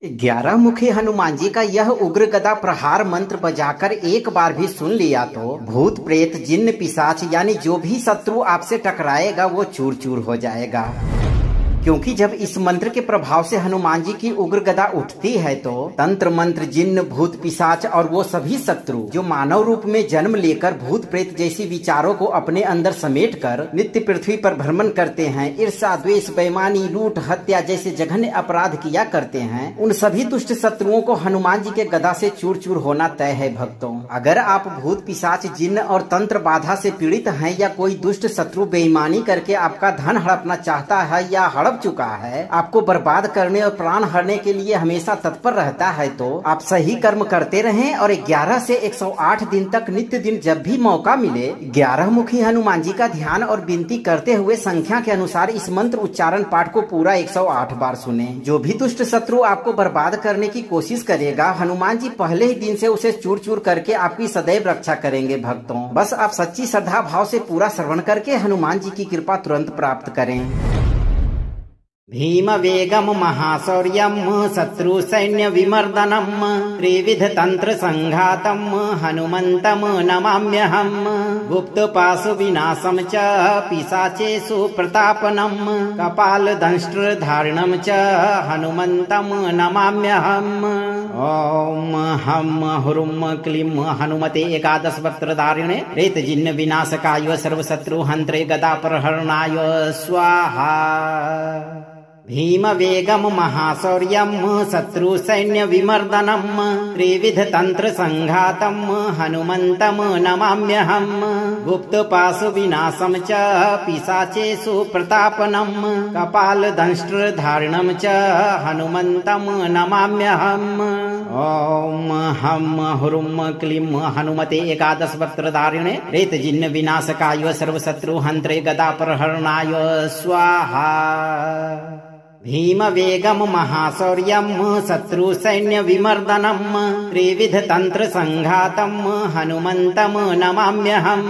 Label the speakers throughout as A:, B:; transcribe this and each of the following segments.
A: 11 मुखी हनुमान जी का यह उग्र गदा प्रहार मंत्र बजाकर एक बार भी सुन लिया तो भूत प्रेत जिन्न पिशाच यानी जो भी शत्रु आपसे टकराएगा वो चूर चूर हो जाएगा। क्योंकि जब इस मंत्र के प्रभाव से हनुमान जी की उग्र गदा उठती है तो तंत्र मंत्र जिन्न भूत पिशाच और वो सभी शत्रु जो मानव रूप में जन्म लेकर भूत प्रेत जैसी विचारों को अपने अंदर समेटकर नित्य पृथ्वी पर भ्रमण करते हैं, ईर्ष्या द्वेष बेईमानी लूट हत्या जैसे जघन्य अपराध किया करते हैं, उन सभी दुष्ट शत्रुओं को हनुमान जी के गदा से चूर चूर होना तय है। भक्तों, अगर आप भूत पिशाच जिन्न और तंत्र बाधा से पीड़ित हैं या कोई दुष्ट शत्रु बेईमानी करके आपका धन हड़पना चाहता है या हड़प चुका है, आपको बर्बाद करने और प्राण हरने के लिए हमेशा तत्पर रहता है, तो आप सही कर्म करते रहें और 11 से 108 दिन तक नित्य दिन जब भी मौका मिले 11 मुखी हनुमान जी का ध्यान और विनती करते हुए संख्या के अनुसार इस मंत्र उच्चारण पाठ को पूरा 108 बार सुने। जो भी दुष्ट शत्रु आपको बर्बाद करने की कोशिश करेगा, हनुमान जी पहले ही दिन से उसे चूर चूर करके आपकी सदैव रक्षा करेंगे। भक्तों, बस आप सच्ची श्रद्धा भाव से पूरा श्रवण करके हनुमान जी की कृपा तुरंत प्राप्त करें। भीम वेगम महाशौर्यम शत्रु सैन्य विमर्दनम त्रिविध तंत्र संघातम हनुमंतम नमाम्यहम गुप्त पाशु विनाशम च पिशाचेषु प्रतापनम कपाल दंष्ट्र धारणम च हनुमंतम नमाम्यहम। ओम हम हुरुम क्लीम हनुमते एकादश वक्त्रधारिणे रेत जिन्न विनाशकाय सर्वशत्रु हंत्रे गदा प्रहरणाय स्वाहा। भीम वेगम महाशौर्यम शत्रु सैन्य विमर्दनम त्रिविध तंत्र संघातम हनुमंतम नमाम्यहम गुप्त पाशु विनाशम च पिशाचेषु प्रतापनम कपाल दंष्ट्र धारणम च हनुमंतम नमाम्यहम। ओम हम हुरुम क्लीम हनुमते एकादश वक्त्रधारिणे रेत जिन्न विनाशकाय सर्वशत्रु हंत्रे गदा प्रहरणाय स्वाहा। भीम वेगम महाशौर्यम शत्रु सैन्य विमर्दनम त्रिविध तंत्र संघातम हनुमंतम नमाम्यहम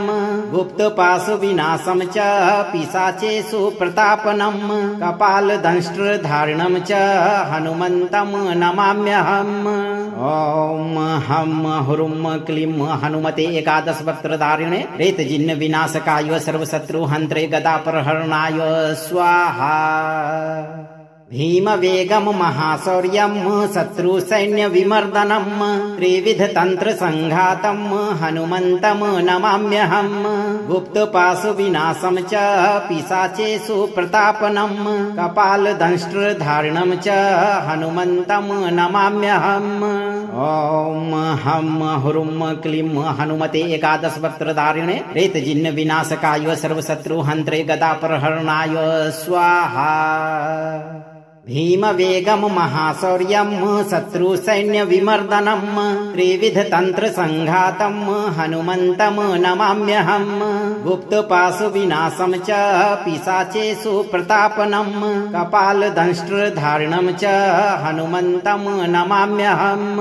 A: गुप्त पाशु विनाशम च पिशाचेषु प्रतापनम कपाल दंष्ट्र धारणम च हनुमंतम नमाम्यहम। ओम हम हुरुम क्लीम हनुमते एकादश वक्त्रधारिणे रेत जिन्न विनाशकाय सर्वशत्रु हंत्रे गदा प्रहरणाय स्वाहा। भीम वेगम महाशौर्यम शत्रु सैन्य विमर्दनम त्रिविध तंत्र संघातम हनुमंतम नमाम्यहम गुप्त पाशु विनाशम च पिशाचेषु प्रतापनम कपाल दंष्ट्र धारणम च हनुमंतम नमाम्यहम। ओम हम हुरुम क्लीम हनुमते एकादश वक्त्रधारिणे रेत जिन्न विनाशकाय सर्वशत्रु हंत्रे गदा प्रहरणाय स्वाहा। भीम वेगम महाशौर्यम शत्रु सैन्य विमर्दनम त्रिविध तंत्र संघातम हनुमंतम नमाम्यहम गुप्त पाशु विनाशम च पिशाचेषु प्रतापनम कपाल दंष्ट्र धारणम च हनुमंतम नमाम्यहम।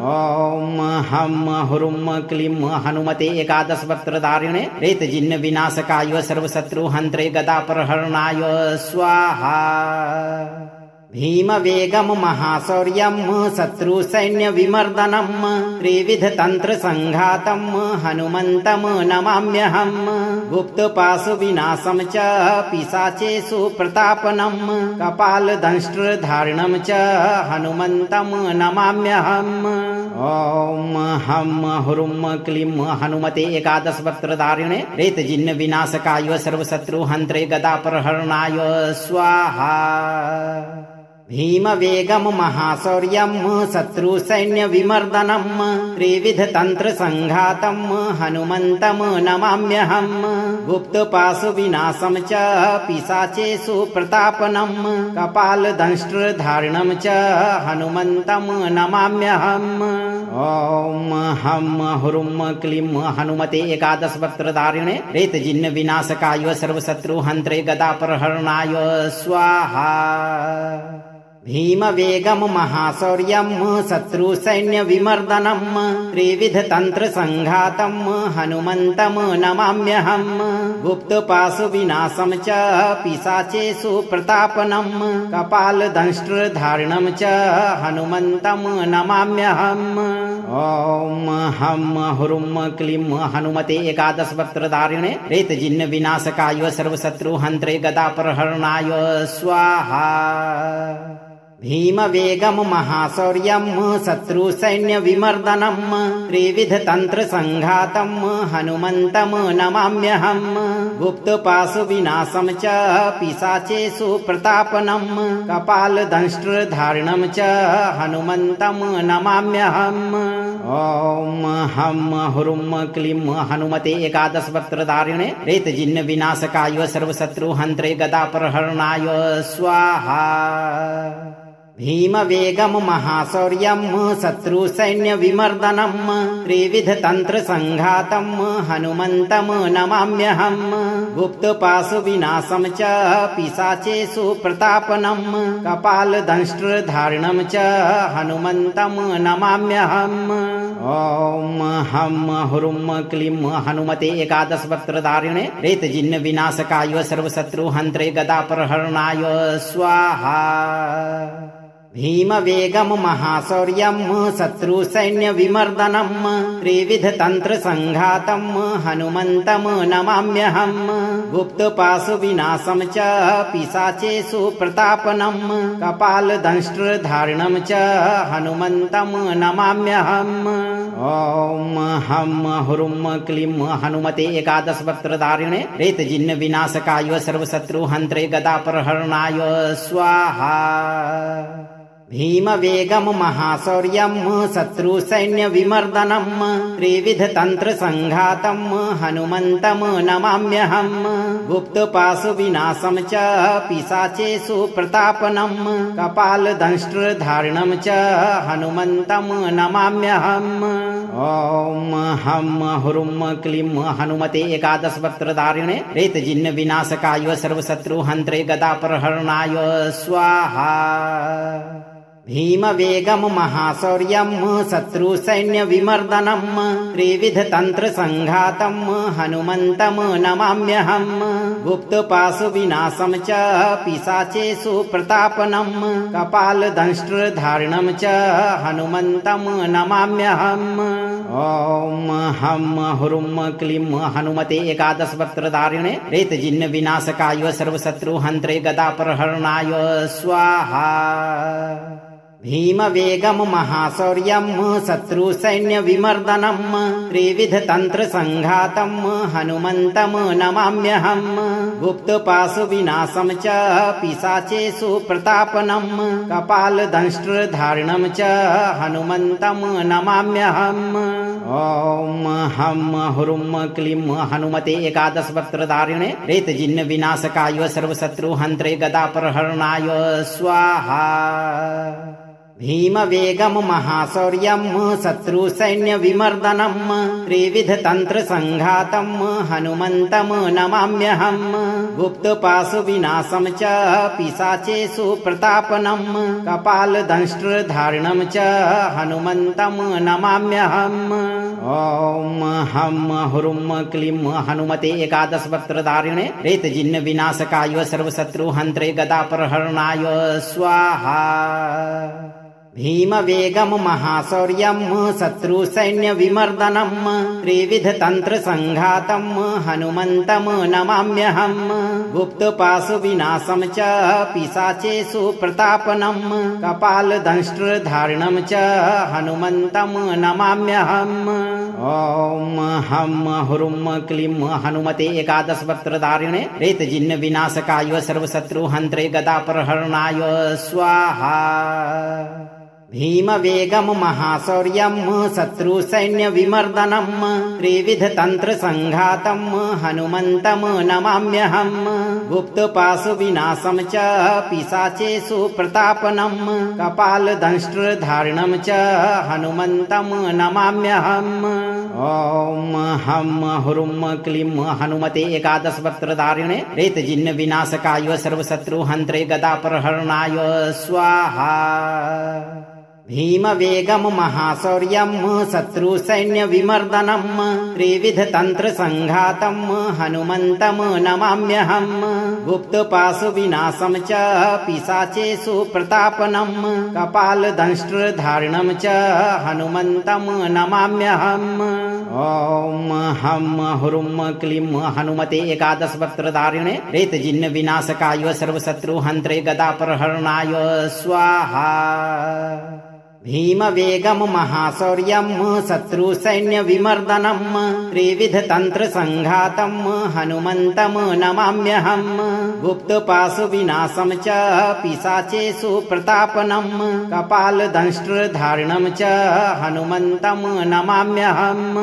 A: ओम हम हुरुम क्लीम हनुमते एकादश वक्त्रधारिणे रेत जिन्न विनाशकाय सर्वशत्रु हंत्रे गदा प्रहरणाय स्वाहा। भीम वेगम महाशौर्यम शत्रु सैन्य विमर्दनम त्रिविध तंत्र संघातम हनुमंतम नमाम्यहम गुप्त पाशु विनाशम च पिशाचेषु प्रतापनम कपाल दंष्ट्र धारणम च हनुमंतम नमाम्यहम। ओम हम हुरुम क्लीम हनुमते एकादश वक्त्रधारिणे रेत जिन्न विनाशकाय सर्वशत्रु हंत्रे गदा प्रहरणाय स्वाहा। भीम वेगम महाशौर्यम शत्रु सैन्य विमर्दनम त्रिविध तंत्र संघातम हनुमंतम नमाम्यहम गुप्त पाशु विनाशम च पिशाचेषु प्रतापनम कपाल दंष्ट्र धारणम च हनुमंतम नमाम्यहम। ओम हम हुरुम क्लीम हनुमते एकादश वक्त्रधारिणे रेत जिन्न विनाशकाय सर्वशत्रु हंत्रे गदा प्रहरणाय स्वाहा। भीम वेगम महाशौर्यम शत्रु सैन्य विमर्दनम त्रिविध तंत्र संघातम हनुमंतम नमाम्यहम गुप्त पाशु विनाशम च पिशाचेषु प्रतापनम कपाल दंष्ट्र धारणम च हनुमंतम नमाम्यहम्। ओम हम हुरुम क्लीम हनुमते एकादश वक्त्रधारिणे रेत जिन्न विनाशकाय सर्वशत्रु हंत्रे गदा प्रहरणाय स्वाहा। भीम वेगम महाशौर्यम शत्रु सैन्य विमर्दनम त्रिविध तंत्र संघातम हनुमंतम नमाम्यहम्। गुप्त पाशु विनाशम च पिशाचेषु प्रतापनम कपाल दंष्ट्र धारणम च हनुमंतम नमाम्यहम्। ओम हम हुरुम क्लीम हनुमते एकादश वक्त्रधारिणे रेत जिन्न विनाशकाय सर्वशत्रु हंत्रे गदा प्रहरणाय स्वाहा। भीम वेगम महाशौर्यम शत्रु सैन्य विमर्दनम त्रिविध तंत्र संघातम हनुमंतम नमाम्यहम्। गुप्त पाशु विनाशम च पिशाचेषु प्रतापनम कपाल दंष्ट्र धारणम च हनुमंतम नमाम्यहम्। ओम हम हुरुम क्लीम हनुमते एकादश वक्त्रधारिणे रेत जिन्न विनाशकाय सर्वशत्रु हंत्रे गदा प्रहरणाय स्वाहा। भीम वेगम महाशौर्यम शत्रु सैन्य विमर्दनम त्रिविध तंत्र संघातम हनुमंतम नमाम्यहम्। गुप्त पाशु विनाशम च पिशाचेषु प्रतापनम कपाल दंष्ट्र धारणम च हनुमंतम नमाम्यहम्। ओम हम हुरुम क्लीम हनुमते एकादश वक्त्रधारिणे रेत जिन्न विनाशकाय सर्वशत्रु हंत्रे गदा प्रहरणाय स्वाहा। भीम वेगम महाशौर्यम शत्रु सैन्य विमर्दनम त्रिविध तंत्र संघातम हनुमंतम नमाम्यहम्। गुप्त पाशु विनाशम च पिशाचेषु प्रतापनम कपाल दंष्ट्र धारणम च हनुमंतम नमाम्यहम्। ओम हम हुरुम क्लीम हनुमते एकादश वक्त्रधारिणे रेत जिन्न विनाशकाय सर्वशत्रु हंत्रे गदा प्रहरणाय स्वाहा। भीम वेगम महाशौर्यम शत्रु सैन्य विमर्दनम त्रिविध तंत्र संघातम हनुमंतम नमाम्यहम्। गुप्त पाशु विनाशम च पिशाचेषु प्रतापनम कपाल दंष्ट्र धारणम च हनुमंतम नमाम्यहम्। ओम हम हुरुम क्लीम हनुमते एकादश वक्त्रधारिणे रेत जिन्न विनाशकाय सर्वशत्रु हंत्रे गदा प्रहरणाय स्वाहा। भीम वेगम महाशौर्यम शत्रु सैन्य विमर्दनम त्रिविध तंत्र संघातम हनुमंतम नमाम्यहम्। गुप्त पाशु विनाशम च पिशाचेषु प्रतापनम कपाल दंष्ट्र धारणम च हनुमंतम नमाम्यहम्। ओम हम हुरुम क्लीम हनुमते एकादश वक्त्रधारिणे रेत जिन्न विनाशकाय सर्वशत्रु हंत्रे गदा प्रहरणाय स्वाहा। भीम वेगम महाशौर्यम शत्रु सैन्य विमर्दनम त्रिविध तंत्र संघातम हनुमंतम नमाम्यहम्। गुप्त पाशु विनाशम च पिशाचेषु प्रतापनम कपाल दंष्ट्र धारणम च हनुमंतम नमाम्यहम्। ओम हम हुरुम क्लीम हनुमते एकादश वक्त्रधारिणे रेत जिन्न विनाशकाय सर्वशत्रु हंत्रे गदा प्रहरणाय स्वाहा। भीम वेगम महाशौर्यम शत्रु सैन्य विमर्दनम त्रिविध तंत्र संघातम हनुमंतम नमाम्यहम्। गुप्त पाशु विनाशम च पिशाचेषु प्रतापनम कपाल दंष्ट्र धारणम च हनुमंतम नमाम्यहम्। ओम हम हुरुम क्लीम हनुमते एकादश वक्त्रधारिणे रेत जिन्न विनाशकाय सर्वशत्रु हंत्रे गदा प्रहरणाय स्वाहा। भीम वेगम महाशौर्यम शत्रु सैन्य विमर्दनम त्रिविध तंत्र संघातम हनुमंतम नमाम्यहम्। गुप्त पाशु विनाशम च पिशाचेषु प्रतापनम कपाल दंष्ट्र धारणम च हनुमंतम नमाम्यहम्। ओम हम हुरुम क्लीम हनुमते एकादश वक्त्रधारिणे रेत जिन्न विनाशकाय सर्वशत्रु हंत्रे गदा प्रहरणाय स्वाहा। भीमवेगं महाशौर्यं शत्रुसैन्यविमर्दनं त्रिविधतन्त्रसङ्घातं हनुमन्तं नमाम्यहं गुप्तपाशुविनाशं च पिशाचेषु प्रतापनं कपालदंष्ट्रधारणं च हनुमन्तं नमाम्यहम्। ॐ हं हुरुं क्लीं हनुमते एकादशवक्त्रधारिणे प्रेतजिन्नविनाशकाय सर्वशत्रुहन्त्रे गदाप्रहरणाय स्वाहा। भीमवेगं महाशौर्यं शत्रुसैन्यविमर्दनं त्रिविधतन्त्रसङ्घातं हनुमन्तं नमाम्यहं गुप्तपाशुविनाशं च पिशाचेषु प्रतापनं कपालदंष्ट्रधारणं च हनुमन्तं नमाम्यहम्।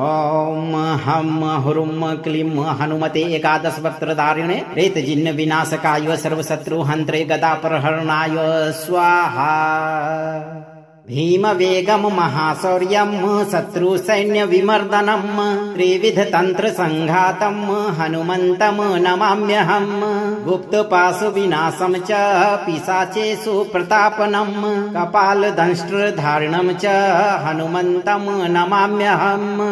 A: ॐ हं हुरुं क्लीं हनुमते एकादशवक्त्रधारिणे प्रेतजिन्नविनाशकाय सर्वशत्रुहन्त्रे गदाप्रहरणाय स्वाहा। भीमवेगं महाशौर्यं शत्रुसैन्यविमर्दनं त्रिविधतन्त्रसङ्घातं हनुमन्तं नमाम्यहं गुप्तपाशुविनाशं च पिशाचेषु प्रतापनं कपालदंष्ट्रधारणं च हनुमन्तं नमाम्यहम्।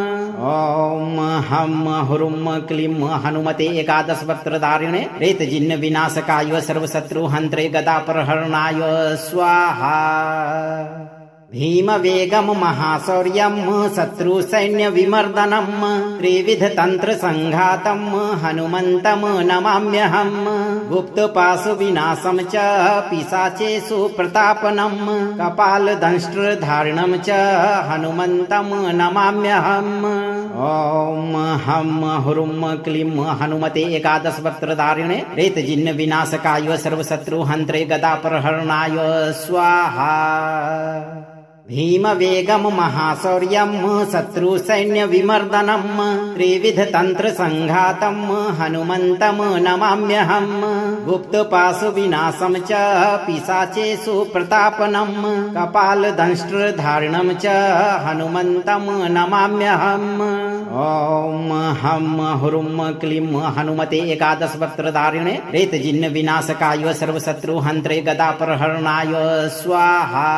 A: ॐ हं हुरुं क्लीं हनुमते एकादशवक्त्रधारिणे प्रेतजिन्नविनाशकाय सर्वशत्रुहन्त्रे गदाप्रहरणाय स्वाहा। भीमवेगं महाशौर्यं शत्रुसैन्यविमर्दनं त्रिविधतन्त्रसङ्घातं हनुमन्तं नमाम्यहं गुप्तपाशुविनाशं च पिशाचेषु प्रतापनं कपालदंष्ट्रधारणं च हनुमन्तं नमाम्यहम्। ॐ हं हुरुं क्लीं हनुमते एकादशवक्त्रधारिणे प्रेतजिन्नविनाशकाय सर्वशत्रुहन्त्रे गदाप्रहरणाय स्वाहा। भीमवेगं महाशौर्यं शत्रुसैन्यविमर्दनं त्रिविधतन्त्रसङ्घातं हनुमन्तं नमाम्यहं गुप्तपाशुविनाशं च पिशाचेषु प्रतापनं कपालदंष्ट्रधारणं च हनुमन्तं नमाम्यहम्। ॐ हं हुरुं क्लीं हनुमते एकादशवक्त्रधारिणे प्रेतजिन्नविनाशकाय सर्वशत्रुहन्त्रे गदाप्रहरणाय स्वाहा।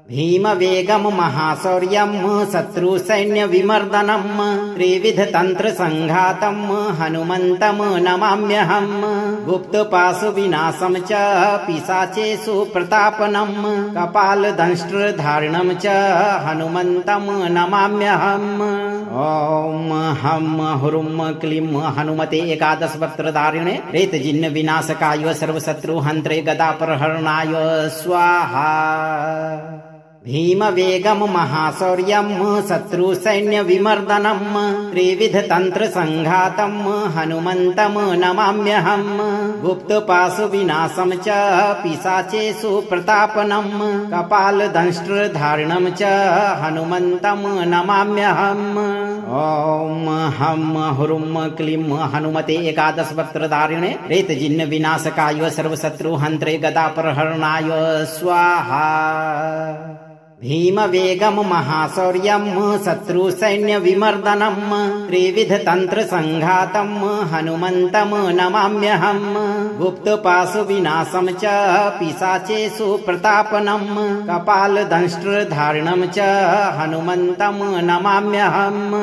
A: भीमवेगं महाशौर्यं शत्रुसैन्यविमर्दनं त्रिविधतन्त्रसङ्घातं हनुमन्तं नमाम्यहं गुप्तपाशुविनाशं च पिशाचेषु प्रतापनं कपालदंष्ट्रधारणं च हनुमन्तं नमाम्यहम्। ॐ हं हुरुं क्लीं हनुमते एकादशवक्त्रधारिणे प्रेतजिन्नविनाशकाय सर्वशत्रुहन्त्रे गदाप्रहरणाय स्वाहा। भीमवेगं महाशौर्यं शत्रुसैन्यविमर्दनं त्रिविधतन्त्रसङ्घातं हनुमन्तं नमाम्यहं गुप्तपाशुविनाशं च पिशाचेषु प्रतापनं कपालदंष्ट्रधारणं च हनुमन्तं नमाम्यहम्। ॐ हं हुरुं क्लीं हनुमते एकादशवक्त्रधारिणे प्रेतजिन्नविनाशकाय सर्वशत्रुहन्त्रे गदाप्रहरणाय स्वाहा। भीमवेगं महाशौर्यं शत्रुसैन्यविमर्दनं त्रिविधतन्त्रसङ्घातं हनुमन्तं नमाम्यहं गुप्तपाशुविनाशं च पिशाचेषु प्रतापनं कपालदंष्ट्रधारणं च हनुमन्तं नमाम्यहम्।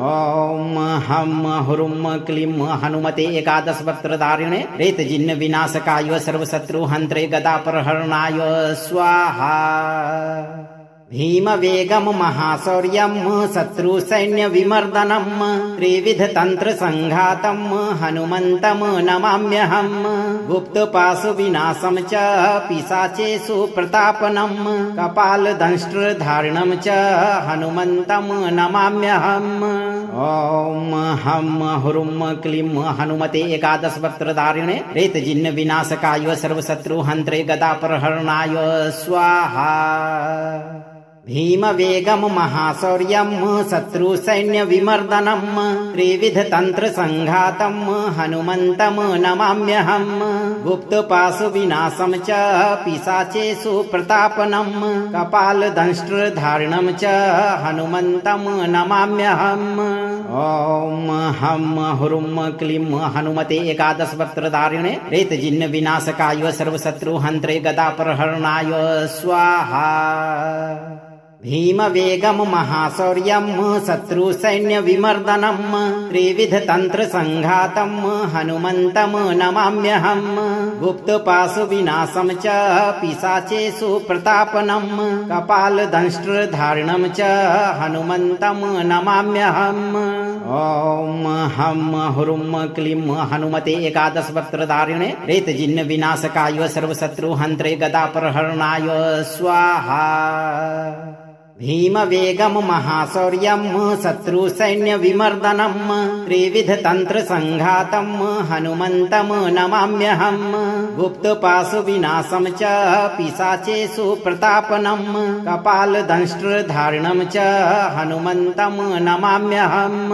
A: ॐ हं हुरुं क्लीं हनुमते एकादशवक्त्रधारिणे प्रेतजिन्नविनाशकाय सर्वशत्रुहन्त्रे गदाप्रहरणाय स्वाहा। भीमवेगं महाशौर्यं शत्रुसैन्यविमर्दनं त्रिविधतन्त्रसङ्घातं हनुमन्तं नमाम्यहं गुप्तपाशुविनाशं च पिशाचेषु प्रतापनं कपालदंष्ट्रधारणं च हनुमन्तं नमाम्यहम्। ॐ हं हुरुं क्लीं हनुमते एकादशवक्त्रधारिणे प्रेतजिन्नविनाशकाय सर्वशत्रुहन्त्रे गदाप्रहरणाय स्वाहा। भीमवेगं महाशौर्यं शत्रुसैन्यविमर्दनं त्रिविधतन्त्रसङ्घातं हनुमन्तं नमाम्यहं गुप्तपाशुविनाशं च पिशाचेषु प्रतापनं कपालदंष्ट्रधारणं च हनुमन्तं नमाम्यहम्। ओम हम हुरुम क्लीम हनुमते एकादश वक्त्रधारिणे प्रेतजिन्न विनाशकाय सर्वशत्रु हन्त्रे गदापहरणाय स्वाहा। भीम वेगम महाशौर्यम शत्रु सैन्य विमर्दनम त्रिविध तंत्र संघातम हनुमंतम नमाम्यहम। गुप्त पाशु विनाशम च पिशाचेषु प्रतापनम कपाल दंष्ट्र धारणम च हनुमंतम नमाम्यहम। ओम हम हुरुम क्लीम हनुमते एकादश वक्त्रधारिणे प्रेतजिन्न विनाशकाय सर्वशत्रु हन्त्रे गदापहरणाय स्वाहा। भीम वेगम महाशौर्यम शत्रु सैन्य विमर्दनम त्रिविध तंत्र संघातम हनुमंतम नमाम्यहम। गुप्त पाशु विनाशम च पिशाचेषु प्रतापनम कपाल दंष्ट्र धारणम च हनुमंतम नमाम्यहम।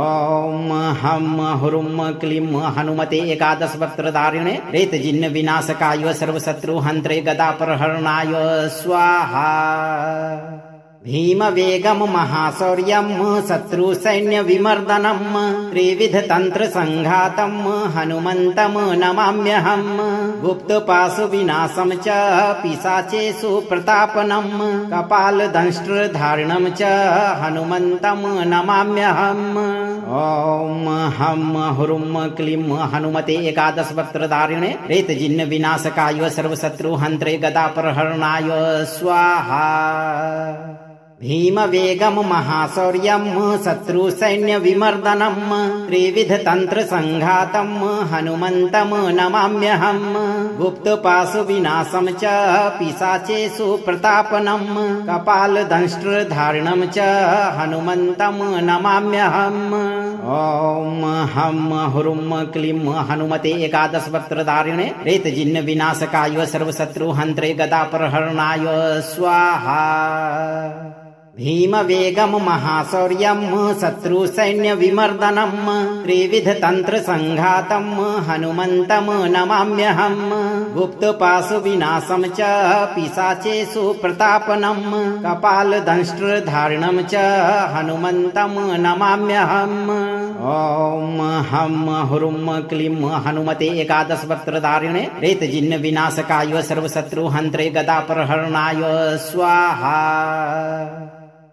A: ओम हम हुरुम क्लीम हनुमते एकादश वक्त्रधारिणे प्रेतजिन्न विनाशकाय सर्वशत्रु हन्त्रे गदापहरणाय स्वाहा। भीम वेगम महाशौर्यम शत्रु सैन्य विमर्दनम त्रिविध तंत्र संघातम हनुमंतम नमाम्यहम। गुप्त पाशु विनाशम च पिशाचेषु प्रतापनम कपाल दंष्ट्र धारणम च हनुमंतम नमाम्यहम। ओम हम हुरुम क्लीम हनुमते एकादश वक्त्रधारिणे प्रेतजिन्न विनाशकाय सर्वशत्रु हन्त्रे गदापहरणाय स्वाहा। भीम वेगम महाशौर्यम शत्रु सैन्य विमर्दनम त्रिविध तंत्र संघातम हनुमंतम नमाम्यहम। गुप्त पाशु विनाशम च पिशाचेषु प्रतापनम कपाल दंष्ट्र धारणम च हनुमंतम नमाम्यहम। ओम हम हुरुम क्लीम हनुमते एकादश वक्त्रधारिणे प्रेतजिन्न विनाशकाय सर्वशत्रु हन्त्रे गदापहरणाय स्वाहा। भीम वेगम महाशौर्यम शत्रु सैन्य विमर्दनम त्रिविध तंत्र संघातम हनुमंतम नमाम्यहम। गुप्त पाशु विनाशम च पिशाचेषु प्रतापनम कपाल दंष्ट्र धारणम च हनुमंतम नमाम्यहम। ओम हम हुरुम क्लीम हनुमते एकादश वक्त्रधारिणे प्रेतजिन्न विनाशकाय सर्वशत्रु हन्त्रे गदापहरणाय स्वाहा।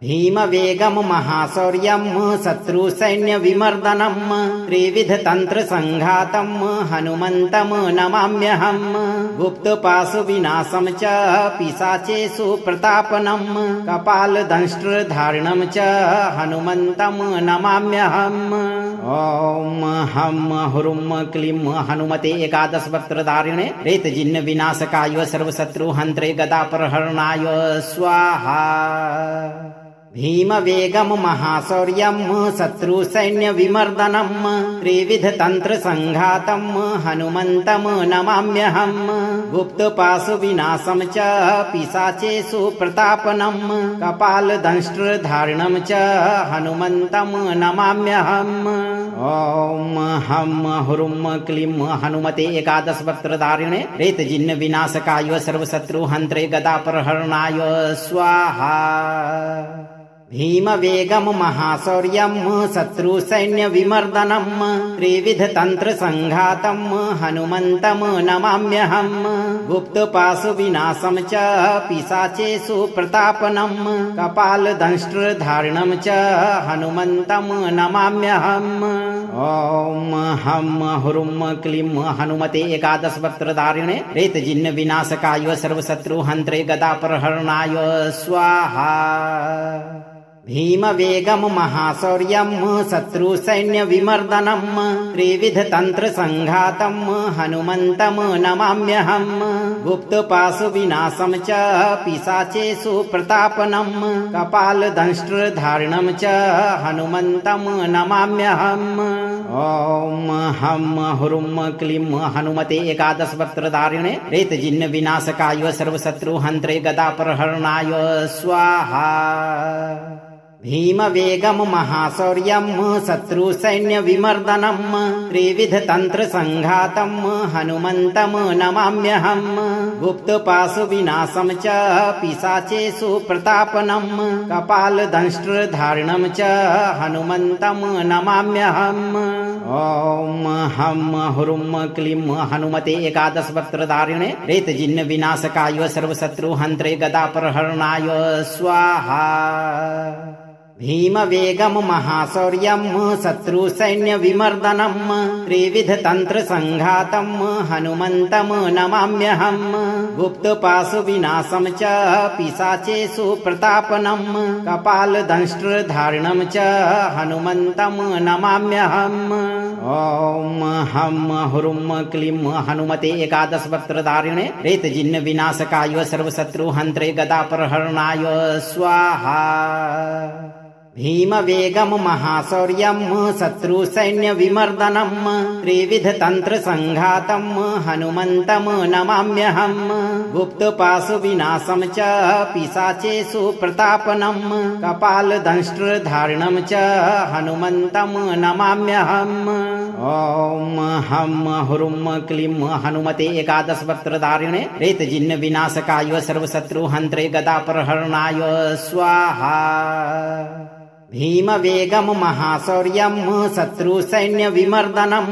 A: भीम वेगम महाशौर्यम शत्रु सैन्य विमर्दनम त्रिविध तंत्र संघातम हनुमंतम नमाम्यहम। गुप्त पाशु विनाशम च पिशाचेषु प्रतापनम कपाल दंष्ट्र धारणम च हनुमंतम नमाम्यहम। ओम हम हुरुम क्लीम हनुमते एकादश वक्त्रधारिणे प्रेतजिन्न विनाशकाय सर्वशत्रु हन्त्रे गदापहरणाय स्वाहा। भीम वेगम महाशौर्यम शत्रु सैन्य विमर्दनम त्रिविध तंत्र संघातम हनुमंतम नमाम्यहम। गुप्त पाशु विनाशम च पिशाचेषु प्रतापनम कपाल दंष्ट्र धारणम च हनुमंतम नमाम्यहम। ओम हम हुरुम क्लीम हनुमते एकादश वक्त्रधारिणे प्रेतजिन्न विनाशकाय सर्वशत्रु हन्त्रे गदापहरणाय स्वाहा। भीम वेगम महाशौर्यम शत्रु सैन्य विमर्दनम त्रिविध तंत्र संघातम हनुमंतम नमाम्यहम। गुप्त पाशु विनाशम च पिशाचेषु प्रतापनम कपाल दंष्ट्र धारणम च हनुमंतम नमाम्यहम। ओम हम हुरुम क्लीम हनुमते एकादश वक्त्रधारिणे प्रेतजिन्न विनाशकाय सर्वशत्रु हन्त्रे गदापहरणाय स्वाहा। भीम वेगम महाशौर्यम शत्रु सैन्य विमर्दनम त्रिविध तंत्र संघातम हनुमंतम नमाम्यहम। गुप्त पाशु विनाशम च पिशाचेषु प्रतापनम कपाल दंष्ट्र धारणम च हनुमंतम नमाम्यहम। ओम हम हुरुम क्लीम हनुमते एकादश वक्त्रधारिणे प्रेतजिन्न विनाशकाय सर्वशत्रु हन्त्रे गदापहरणाय स्वाहा। भीमवेगं महाशौर्यं शत्रुसैन्यविमर्दनं त्रिविधतन्त्रसङ्घातं हनुमन्तं नमाम्यहं गुप्तपाशुविनाशं च पिशाचेषु प्रतापनं कपालदंष्ट्रधारणं च हनुमन्तं नमाम्यहम्। ॐ हं हुरुं क्लीं हनुमते एकादशवक्त्रधारिणे प्रेतजिन्नविनाशकाय सर्वशत्रुहन्त्रे गदापहरणाय स्वाहा। भीमवेगं महाशौर्यं शत्रुसैन्यविमर्दनं त्रिविधतन्त्रसङ्घातं हनुमन्तं नमाम्यहं गुप्तपाशुविनाशं च पिशाचेषु प्रतापनं कपालदंष्ट्रधारणं च हनुमन्तं नमाम्यहम्। ॐ हं हुरुं क्लीं हनुमते एकादशवक्त्रधारिणे प्रेतजिन्नविनाशकाय सर्वशत्रुहन्त्रे गदापहरणाय स्वाहा। भीमवेगं महाशौर्यं शत्रुसैन्यविमर्दनं त्रिविधतन्त्रसङ्घातं हनुमन्तं नमाम्यहं गुप्तपाशुविनाशं च पिशाचेषु प्रतापनं कपालदंष्ट्रधारणं च हनुमन्तं नमाम्यहम्। ॐ हं हुरुं क्लीं हनुमते एकादशवक्त्रधारिणे प्रेतजिन्नविनाशकाय सर्वशत्रुहन्त्रे गदापहरणाय स्वाहा। भीमवेगं महाशौर्यं शत्रुसैन्यविमर्दनं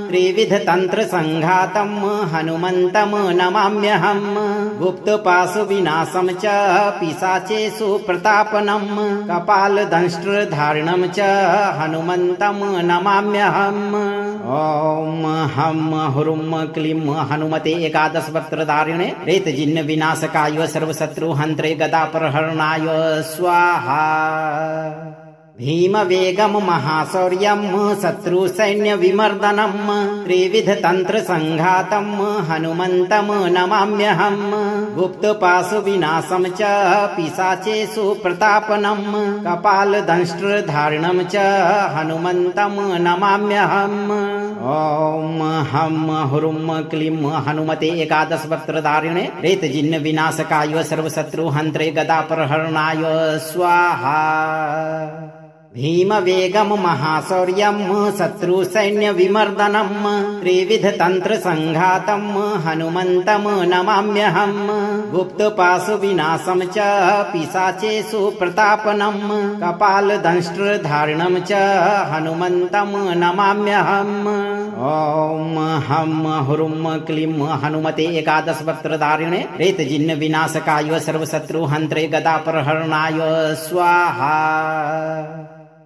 A: त्रिविधतन्त्रसङ्घातं हनुमन्तं नमाम्यहं गुप्तपाशुविनाशं च पिशाचेषु प्रतापनं कपालदंष्ट्रधारणं च हनुमन्तं नमाम्यहम्। ॐ हं हुरुं क्लीं हनुमते एकादशवक्त्रधारिणे प्रेतजिन्नविनाशकाय सर्वशत्रुहन्त्रे गदापहरणाय स्वाहा। भीमवेगं महाशौर्यं शत्रुसैन्यविमर्दनं त्रिविधतन्त्रसङ्घातं हनुमन्तं नमाम्यहं गुप्तपाशुविनाशं च पिशाचेषु प्रतापनं कपालदंष्ट्रधारणं च हनुमन्तं नमाम्यहम्। ॐ हं हुरुं क्लीं हनुमते एकादशवक्त्रधारिणे प्रेतजिन्नविनाशकाय सर्वशत्रुहन्त्रे गदापहरणाय स्वाहा। भीमवेगं महाशौर्यं शत्रुसैन्यविमर्दनं त्रिविधतन्त्रसङ्घातं हनुमन्तं नमाम्यहं गुप्तपाशुविनाशं च पिशाचेषु प्रतापनं कपालदंष्ट्रधारणं च हनुमन्तं नमाम्यहम्। ॐ हं हुरुं क्लीं हनुमते एकादशवक्त्रधारिणे प्रेतजिन्नविनाशकाय सर्वशत्रुहन्त्रे गदापहरणाय स्वाहा।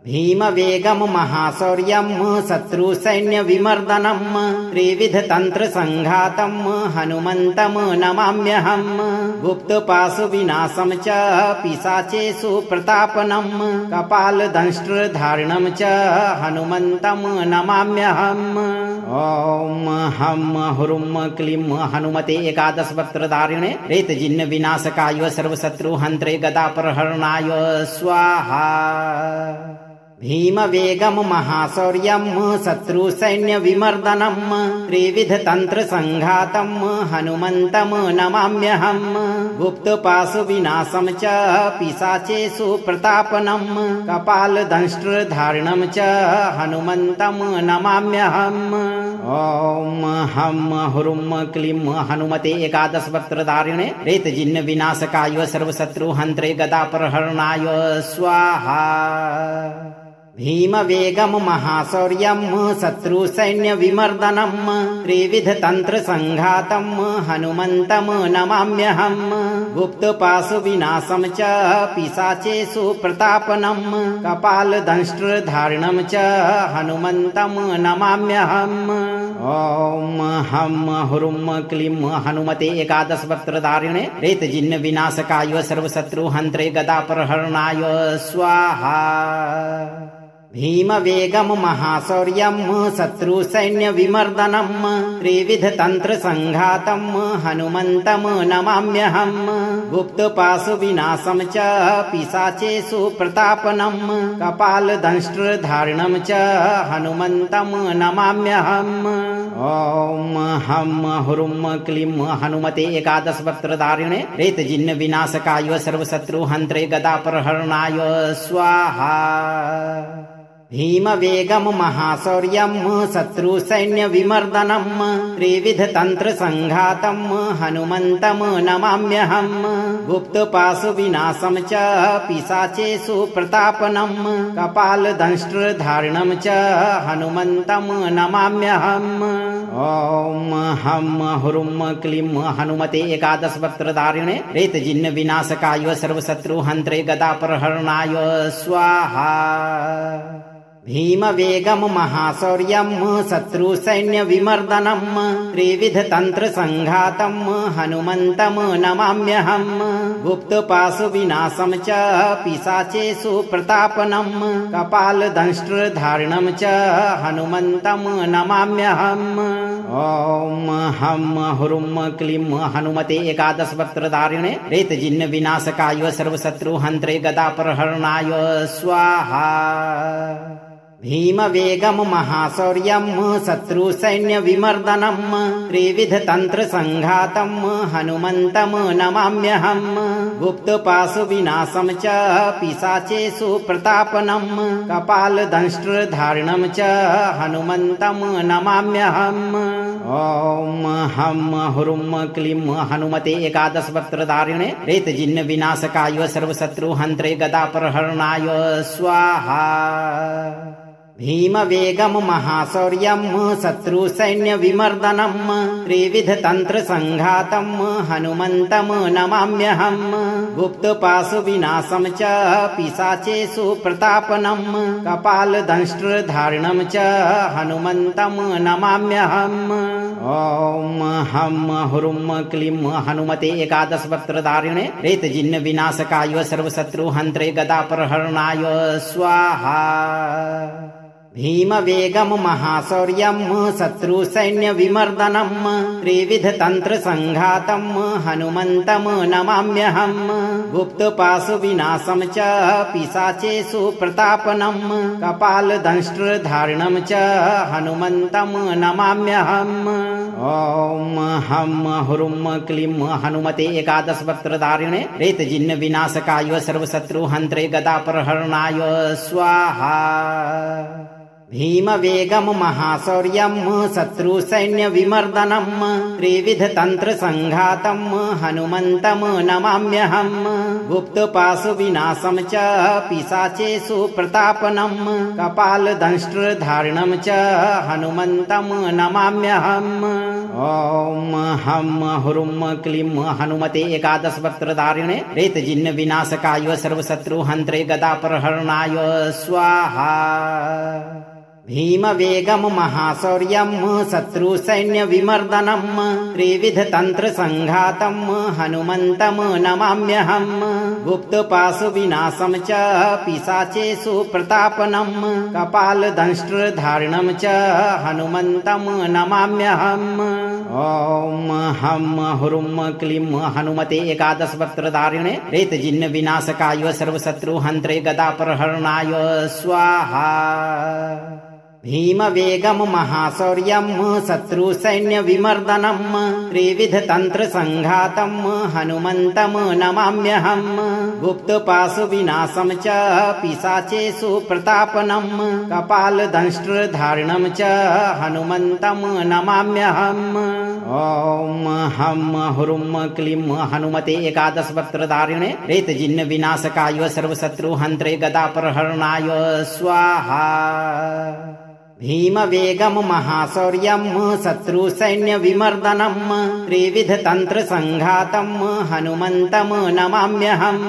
A: भीमवेगं महाशौर्यं शत्रुसैन्यविमर्दनं त्रिविधतन्त्रसङ्घातं हनुमन्तं नमाम्यहं गुप्तपाशुविनाशं च पिशाचेषु प्रतापनं कपालदंष्ट्रधारणं च हनुमन्तं नमाम्यहम्। ॐ हं हुरुं क्लीं हनुमते एकादशवक्त्रधारिणे प्रेतजिन्नविनाशकाय सर्वशत्रुहन्त्रे गदापहरणाय स्वाहा। भीमवेगं महाशौर्यं शत्रुसैन्यविमर्दनं त्रिविधतन्त्रसङ्घातं हनुमन्तं नमाम्यहं गुप्तपाशुविनाशं च पिशाचेषु प्रतापनं कपालदंष्ट्रधारणं च हनुमन्तं नमाम्यहम्। ॐ हं हुरुं क्लीं हनुमते एकादशवक्त्रधारिणे प्रेतजिन्नविनाशकाय सर्वशत्रुहन्त्रे गदापहरणाय स्वाहा। भीमवेगं महाशौर्यं शत्रुसैन्यविमर्दनं त्रिविधतन्त्रसङ्घातं हनुमन्तं नमाम्यहं गुप्तपाशुविनाशं च पिशाचेषु प्रतापनं कपालदंष्ट्रधारणं च हनुमन्तं नमाम्यहम्। ॐ हं हुरुं क्लीं हनुमते एकादशवक्त्रधारिणे प्रेतजिन्नविनाशकाय सर्वशत्रुहन्त्रे गदापहरणाय स्वाहा। भीमवेगं महाशौर्यं शत्रुसैन्यविमर्दनं त्रिविधतन्त्रसङ्घातं हनुमन्तं नमाम्यहं गुप्तपाशुविनाशं च पिशाचेषु प्रतापनं कपालदंष्ट्रधारणं च हनुमन्तं नमाम्यहम्। ओम हम हुरुम क्लीं हनुमते एकादश वक्त्रधारिणे प्रेतजिन्न विनाशकाय सर्वशत्रु हन्त्रे गदा प्रहरणाय स्वाहा। भीम वेगम महाशौर्यम शत्रु सैन्य विमर्दनम त्रिविध तंत्र संघातम हनुमंतम नमाम्यहम गुप्त पाशु विनाशम च पिशाचेषु प्रतापनम कपाल दंष्ट्र धारणम च हनुमंतम नमाम्यहम। ओम हम हुरुम क्लीं हनुमते एकादश वक्त्रधारिणे प्रेतजिन्न विनाशकाय सर्वशत्रु हन्त्रे गदा प्रहरणाय स्वाहा। भीम वेगम महाशौर्यम शत्रु सैन्य विमर्दनम त्रिविध तंत्र संघातम हनुमंतम नमाम्यहम गुप्त पाशु विनाशम च पिशाचेषु प्रतापनम कपाल दंष्ट्र धारणम च हनुमंतम नमाम्यहम। ओम हम हुरुम क्लीं हनुमते एकादश वक्त्रधारिणे प्रेतजिन्न विनाशकाय सर्वशत्रु हन्त्रे गदा प्रहरणाय स्वाहा। भीम वेगम महाशौर्यम शत्रु सैन्य विमर्दनम त्रिविध तंत्र संघातम हनुमंतम नमाम्यहम गुप्त पाशु विनाशम च पिशाचेषु प्रतापनम कपाल दंष्ट्र धारणम च हनुमंतम नमाम्यहम। ओम हम हुरुम क्लीं हनुमते एकादश वक्त्रधारिणे प्रेतजिन्न विनाशकाय सर्वशत्रु हन्त्रे गदा प्रहरणाय स्वाहा। भीम वेगम महाशौर्यम शत्रु सैन्य विमर्दनम त्रिविध तंत्र संघातम हनुमंतम नमाम्यहम गुप्त पाशु विनाशम च पिशाचेषु प्रतापनम कपाल दंष्ट्र धारणम च हनुमंतम नमाम्यहम। ओम हम हुरुम क्लीं हनुमते एकादश वक्त्रधारिणे प्रेतजिन्न विनाशकाय सर्वशत्रु हन्त्रे गदा प्रहरणाय स्वाहा। भीम वेगम महाशौर्यम शत्रु सैन्य विमर्दनम त्रिविध तंत्र संघातम हनुमंतम नमाम्यहम गुप्त पाशु विनाशम च पिशाचेषु प्रतापनम कपाल दंष्ट्र धारणम च हनुमंतम नमाम्यहम। ओम हम हुरुम क्लीं हनुमते एकादश वक्त्रधारिणे प्रेतजिन्न विनाशकाय सर्वशत्रु हन्त्रे गदा प्रहरणाय स्वाहा। भीम वेगम महाशौर्यम शत्रु सैन्य विमर्दनम त्रिविध तंत्र संघातम हनुमंतम नमाम्यहम गुप्त पाशु विनाशम च पिशाचेषु प्रतापनम कपाल दंष्ट्र धारणम च हनुमंतम नमाम्यहम। ओम हम हुरुम क्लीं हनुमते एकादश वक्त्रधारिणे प्रेतजिन्न विनाशकाय सर्वशत्रु हन्त्रे गदा प्रहरणाय स्वाहा। भीम वेगम महाशौर्यम शत्रु सैन्य विमर्दनम त्रिविध तंत्र संघातम हनुमंतम नमाम्यहम गुप्त पाशु विनाशम च पिशाचेषु प्रतापनम कपाल दंष्ट्र धारणम च हनुमंतम नमाम्यहम। ओम हम हुरुम क्लीं हनुमते एकादश वक्त्रधारिणे प्रेतजिन्न विनाशकाय सर्वशत्रु हन्त्रे गदा प्रहरणाय स्वाहा। भीम वेगम महाशौर्यम शत्रु सैन्य विमर्दनम त्रिविध तंत्र संघातम हनुमंतम नमाम्यहम गुप्त पाशु विनाशम च पिशाचेषु प्रतापनम कपाल दंष्ट्र धारणम च हनुमंतम नमाम्यहम। ओम हम हुरुम क्लीं हनुमते एकादश वक्त्रधारिणे प्रेतजिन्न विनाशकाय सर्वशत्रु हन्त्रे गदा प्रहरणाय स्वाहा। भीम वेगम महाशौर्यम शत्रु सैन्य विमर्दनम त्रिविध तंत्र संघातम हनुमंतम नमाम्यहम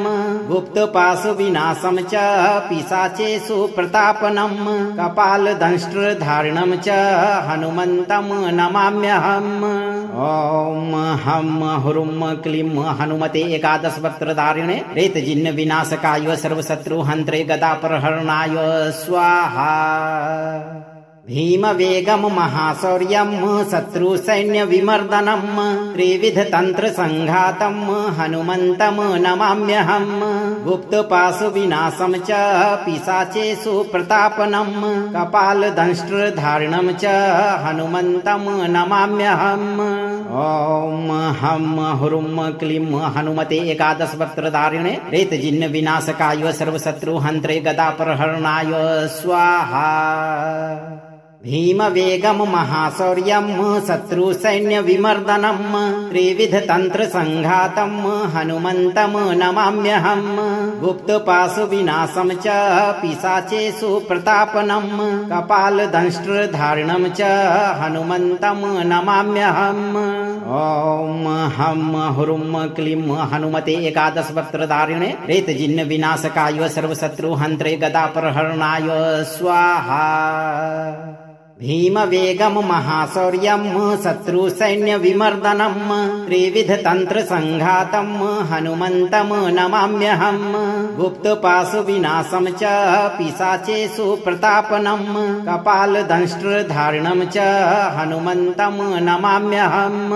A: गुप्त पाशु विनाशम च पिशाचेषु प्रतापनम कपाल दंष्ट्र धारणम च हनुमंतम नमाम्यहम। ओम हम हुरुम क्लीं हनुमते एकादश वक्त्रधारिणे प्रेतजिन्न विनाशकाय सर्वशत्रु हन्त्रे गदा प्रहरणाय स्वाहा। भीमवेगं महाशौर्यं शत्रुसैन्यविमर्दनं त्रिविधतन्त्रसङ्घातं हनुमन्तं नमाम्यहं गुप्तपाशुविनाशं च पिशाचेषु प्रतापनं कपालदंष्ट्रधारिणं च हनुमन्तं नमाम्यहम्। ॐ हं हुरुं क्लीं हनुमते एकादशवक्त्रधारिणे रेतजिह्नविनाशकाय सर्वशत्रुहन्त्रे गदाप्रहरणाय स्वाहा। भीमवेगं महाशौर्यं शत्रुसैन्यविमर्दनं त्रिविधतन्त्रसङ्घातं हनुमन्तं नमाम्यहं गुप्तपाशुविनाशं च पिशाचेषु प्रतापनं कपालदंष्ट्रधारिणं च हनुमन्तं नमाम्यहम्। ॐ हं हुरुं क्लीं हनुमते एकादशवक्त्रधारिणे रेतजिह्नविनाशकाय सर्वशत्रुहन्त्रे गदाप्रहरणाय स्वाहा। भीमवेगं महाशौर्यं शत्रुसैन्यविमर्दनं त्रिविधतन्त्रसङ्घातं हनुमन्तं नमाम्यहं गुप्तपाशुविनाशं च पिशाचेषु प्रतापनं कपालदंष्ट्रधारिणं च हनुमन्तं नमाम्यहम्।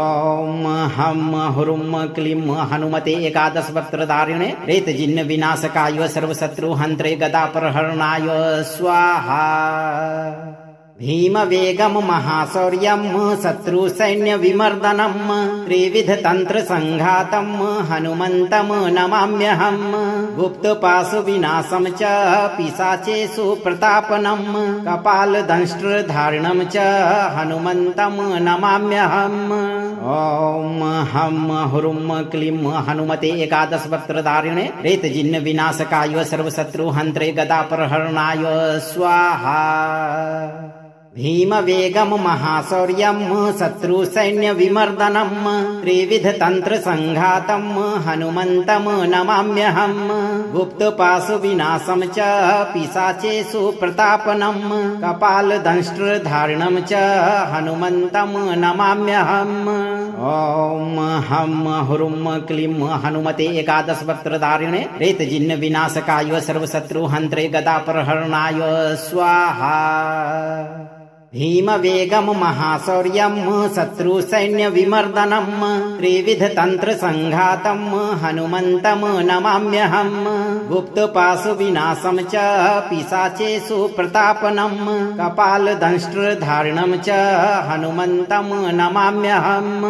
A: ॐ हं हुरुं क्लीं हनुमते एकादशवक्त्रधारिणे रेतजिह्नविनाशकाय सर्वशत्रुहन्त्रे गदाप्रहरणाय स्वाहा। भीमवेगं महाशौर्यं शत्रुसैन्यविमर्दनं त्रिविधतन्त्रसङ्घातं हनुमन्तं नमाम्यहं गुप्तपाशुविनाशं च पिशाचेषु प्रतापनं कपालदंष्ट्रधारिणं च हनुमन्तं नमाम्यहम्। ॐ हं हुरुं क्लीं हनुमते एकादशवक्त्रधारिणे रेतजिह्नविनाशकाय सर्वशत्रुहन्त्रे गदाप्रहरणाय स्वाहा। भीमवेगं महाशौर्यं शत्रुसैन्यविमर्दनं त्रिविधतन्त्रसङ्घातं हनुमन्तं नमाम्यहं गुप्तपाशुविनाशं च पिशाचेषु प्रतापनं कपालदंष्ट्रधारिणं च हनुमन्तं नमाम्यहम्। ॐ हं हुरुं क्लीं हनुमते एकादशवक्त्रधारिणे रेतजिह्नविनाशकाय सर्वशत्रुहन्त्रे गदाप्रहरणाय स्वाहा। भीमवेगं महाशौर्यं शत्रुसैन्यविमर्दनं त्रिविधतन्त्रसङ्घातं हनुमन्तं नमाम्यहं गुप्तपाशुविनाशं च पिशाचेषु प्रतापनं कपालदंष्ट्रधारिणं च हनुमन्तं नमाम्यहम्।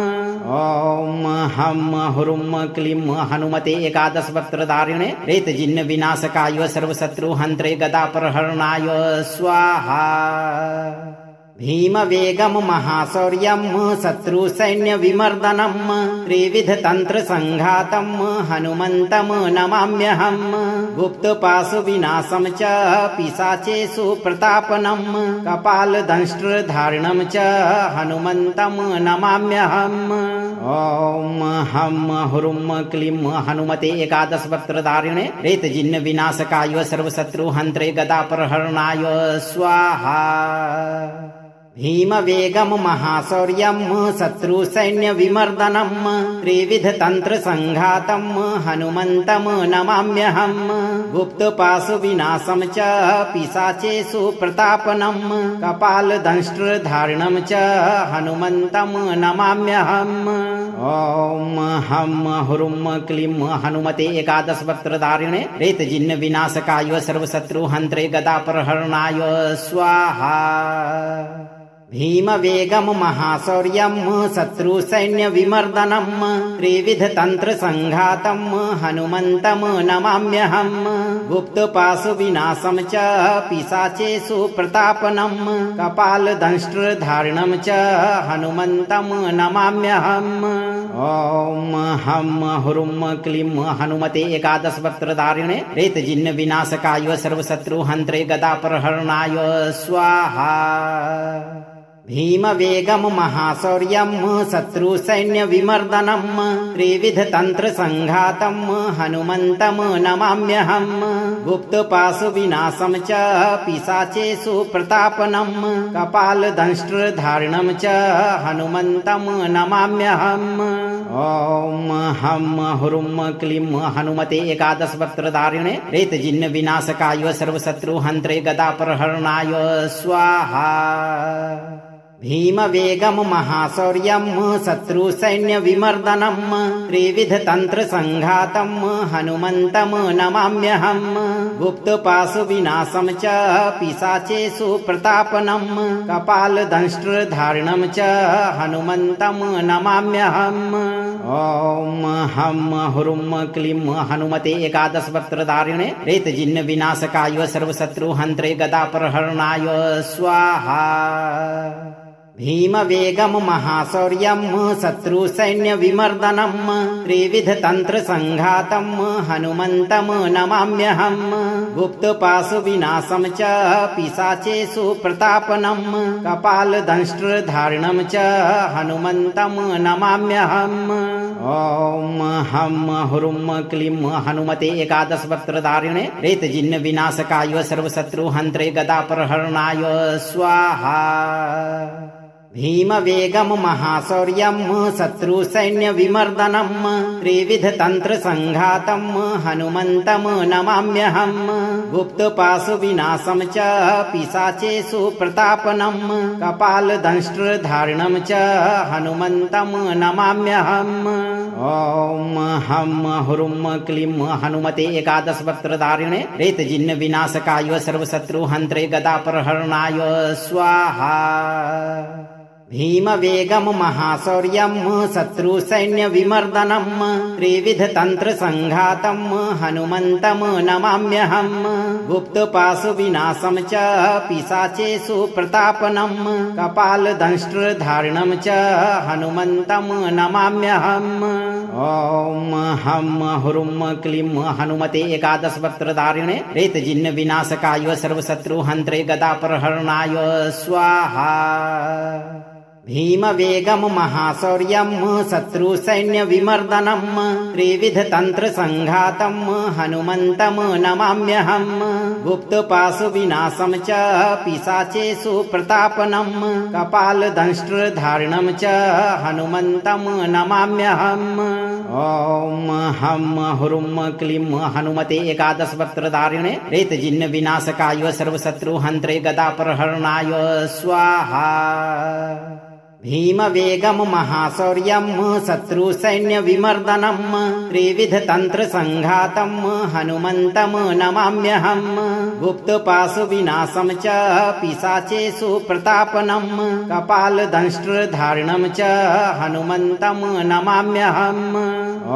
A: ॐ हं हुरुं क्लीं हनुमते एकादशवक्त्रधारिणे रेतजिह्नविनाशकाय सर्वशत्रुहन्त्रे गदाप्रहरणाय स्वाहा। भीमवेगं महाशौर्यं शत्रुसैन्यविमर्दनं त्रिविधतन्त्रसङ्घातं हनुमन्तं नमाम्यहं गुप्तपाशुविनाशं च पिशाचेषु प्रतापनं कपालदंष्ट्रधारिणं च हनुमन्तं नमाम्यहम्। ॐ हं हुरुं क्लीं हनुमते एकादशवक्त्रधारिणे रेतजिह्नविनाशकाय सर्वशत्रुहन्त्रे गदाप्रहरणाय स्वाहा। भीमवेगं महाशौर्यं शत्रुसैन्यविमर्दनं त्रिविधतन्त्रसङ्घातं हनुमन्तं नमाम्यहं गुप्तपाशुविनाशं च पिशाचेषु प्रतापनं कपालदंष्ट्रधारिणं च हनुमन्तं नमाम्यहम्। ॐ हं हुरुं क्लीं हनुमते एकादशवक्त्रधारिणे रेतजिह्नविनाशकाय सर्वशत्रुहन्त्रे गदाप्रहरणाय स्वाहा। भीमवेगं महाशौर्यं शत्रुसैन्यविमर्दनं त्रिविधतन्त्रसङ्घातं हनुमन्तं नमाम्यहं गुप्तपाशुविनाशं च पिशाचेषु प्रतापनं कपालदंष्ट्रधारिणं च हनुमन्तं नमाम्यहम्। ॐ हं हुरुं क्लीं हनुमते एकादशवक्त्रधारिणे रेतजिह्नविनाशकाय सर्वशत्रुहन्त्रे गदाप्रहरणाय स्वाहा। भीमवेगं महाशौर्यं शत्रुसैन्यविमर्दनं त्रिविधतन्त्रसङ्घातं हनुमन्तं नमाम्यहं गुप्तपाशुविनाशं च पिशाचेषु प्रतापनं कपालदंष्ट्रधारिणं च हनुमन्तं नमाम्यहम्। ओम हम हुरुम क्लीम हनुमते एकादश वक्त्रधारिणे प्रेतजिन्न विनाशकाय सर्वशत्रु हन्त्रे गदा प्रहरणाय स्वाहा। भीम वेगम महाशौर्यम शत्रु सैन्य विमर्दनम त्रिविध तंत्र संघातम हनुमंतम नमाम्यहम गुप्त पाशु विनाशम च पिशाचेषु प्रतापनम कपाल दंष्ट्र धारणम च हनुमंतम नमाम्यहम। ओम हम हुरुम क्लीम हनुमते एकादश वक्त्रधारिणे प्रेतजिन्न विनाशकाय सर्वशत्रु हन्त्रे गदा प्रहरणाय स्वाहा। भीम वेगम महाशौर्यम शत्रु सैन्य विमर्दनम त्रिविध तंत्र संघातम हनुमंतम नमाम्यहम गुप्त पाशु विनाशम च पिशाचेषु प्रतापनम कपाल दंष्ट्र धारणम च हनुमंतम नमाम्यहम। ओम हम हुरुम क्लीम हनुमते एकादश वक्त्रधारिणे प्रेतजिन्न विनाशकाय सर्वशत्रु हन्त्रे गदा प्रहरणाय स्वाहा। भीम वेगम महाशौर्यम शत्रु सैन्य विमर्दनम त्रिविध तंत्र संघातम हनुमंतम नमाम्यहम गुप्त पाशु विनाशम च पिशाचेषु प्रतापनम कपाल दंष्ट्र धारणम च हनुमंतम नमाम्यहम। ओम हम हुरुम क्लीम हनुमते एकादश वक्त्रधारिणे प्रेतजिन्न विनाशकाय सर्वशत्रु हन्त्रे गदा प्रहरणाय स्वाहा। भीम वेगम महाशौर्यम शत्रु सैन्य विमर्दनम त्रिविध तंत्र संघातम हनुमंतम नमाम्यहम गुप्त पाशु विनाशम च पिशाचेषु प्रतापनम कपाल दंष्ट्र धारणम च हनुमंतम नमाम्यहम। ओम हम हुरुम क्लीम हनुमते एकादश वक्त्रधारिणे प्रेतजिन्न विनाशकाय सर्वशत्रु हन्त्रे गदा प्रहरणाय स्वाहा। भीम वेगम महाशौर्यम शत्रु सैन्य विमर्दनम त्रिविध तंत्र संघातम हनुमंतम नमाम्यहम गुप्त पाशु विनाशम च पिशाचेषु प्रतापनम कपाल दंष्ट्र धारणम च हनुमंतम नमाम्यहम। ओम हम हुरुम क्लीम हनुमते एकादश वक्त्रधारिणे प्रेतजिन्न विनाशकाय सर्वशत्रु हन्त्रे गदा प्रहरणाय स्वाहा। भीम वेगम महाशौर्यम शत्रु सैन्य विमर्दनम त्रिविध तंत्र संघातम हनुमंतम नमाम्यहम गुप्त पाशु विनाशम च पिशाचेषु प्रतापनम कपाल दंष्ट्र धारणम च हनुमंतम नमाम्यहम।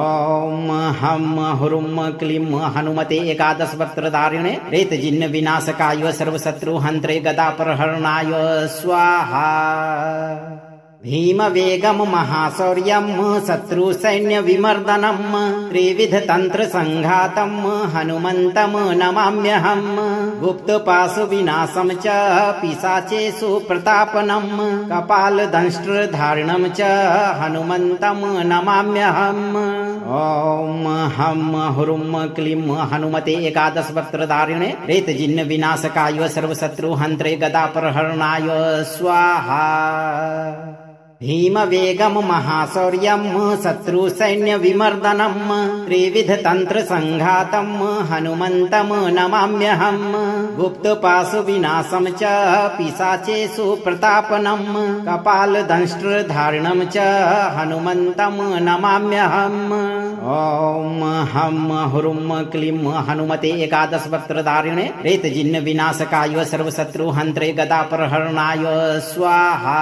A: ओम हम हुरुम क्लीम हनुमते एकादश वक्त्रधारिणे प्रेतजिन्न विनाशकाय सर्वशत्रु हन्त्रे गदा प्रहरणाय स्वाहा। भीम वेगम महाशौर्यम शत्रु सैन्य विमर्दनम त्रिविध तंत्र संघातम हनुमंतम नमाम्यहम गुप्त पाशु विनाशम च पिशाचेषु प्रतापनम कपाल दंष्ट्र धारणम च हनुमंतम नमाम्यहम। ओम हम हुरुम क्लीम हनुमते एकादश वक्त्रधारिणे प्रेतजिन्न विनाशकाय सर्वशत्रु हन्त्रे गदा प्रहरणाय स्वाहा। भीम वेगम महाशौर्यम शत्रु सैन्य विमर्दनम त्रिविध तंत्र संघातम हनुमंतम नमाम्यहम गुप्त पाशु विनाशम च पिशाचेषु प्रतापनम कपाल दंष्ट्र धारणम च हनुमंतम नमाम्यहम। ओम हम हुरुम क्लीम हनुमते एकादश वक्त्रधारिणे प्रेतजिन्न विनाशकाय सर्वशत्रु हन्त्रे गदा प्रहरणाय स्वाहा।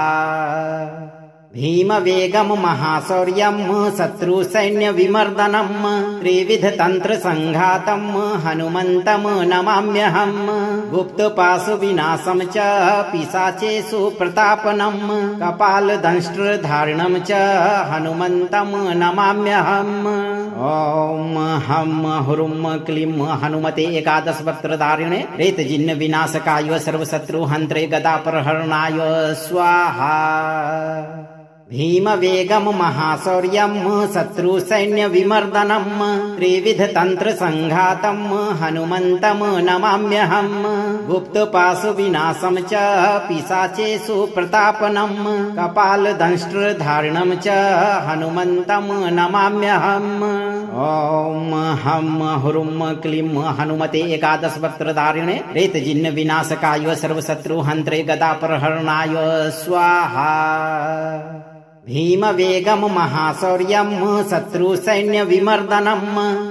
A: भीम वेगम महाशौर्यम शत्रु सैन्य विमर्दनम त्रिविध तंत्र संघातम हनुमंतम नमाम्यहम गुप्त पाशु विनाशम च पिशाचेषु प्रतापनम कपाल दंष्ट्र धारणम च हनुमंतम नमाम्यहम। ओम हम हुरुम क्लीम हनुमते एकादश वक्त्रधारिणे प्रेतजिन्न विनाशकाय सर्वशत्रु हन्त्रे गदा प्रहरणाय स्वाहा। भीमवेगं महाशौर्यं शत्रुसैन्यविमर्दनं त्रिविधतन्त्रसङ्घातं हनुमन्तं नमाम्यहं गुप्तपाशुविनाशं च पिशाचेषु प्रतापनं कपालदंष्ट्रधारिणं च हनुमन्तं नमाम्यहम्। ॐ हं हुरुं क्लीं हनुमते एकादशवक्त्रधारिणे प्रेतजिन्नविनाशकाय सर्वशत्रुहन्त्रे गदापहरणाय स्वाहा। भीमवेगं महाशौर्यं शत्रुसैन्यविमर्दनं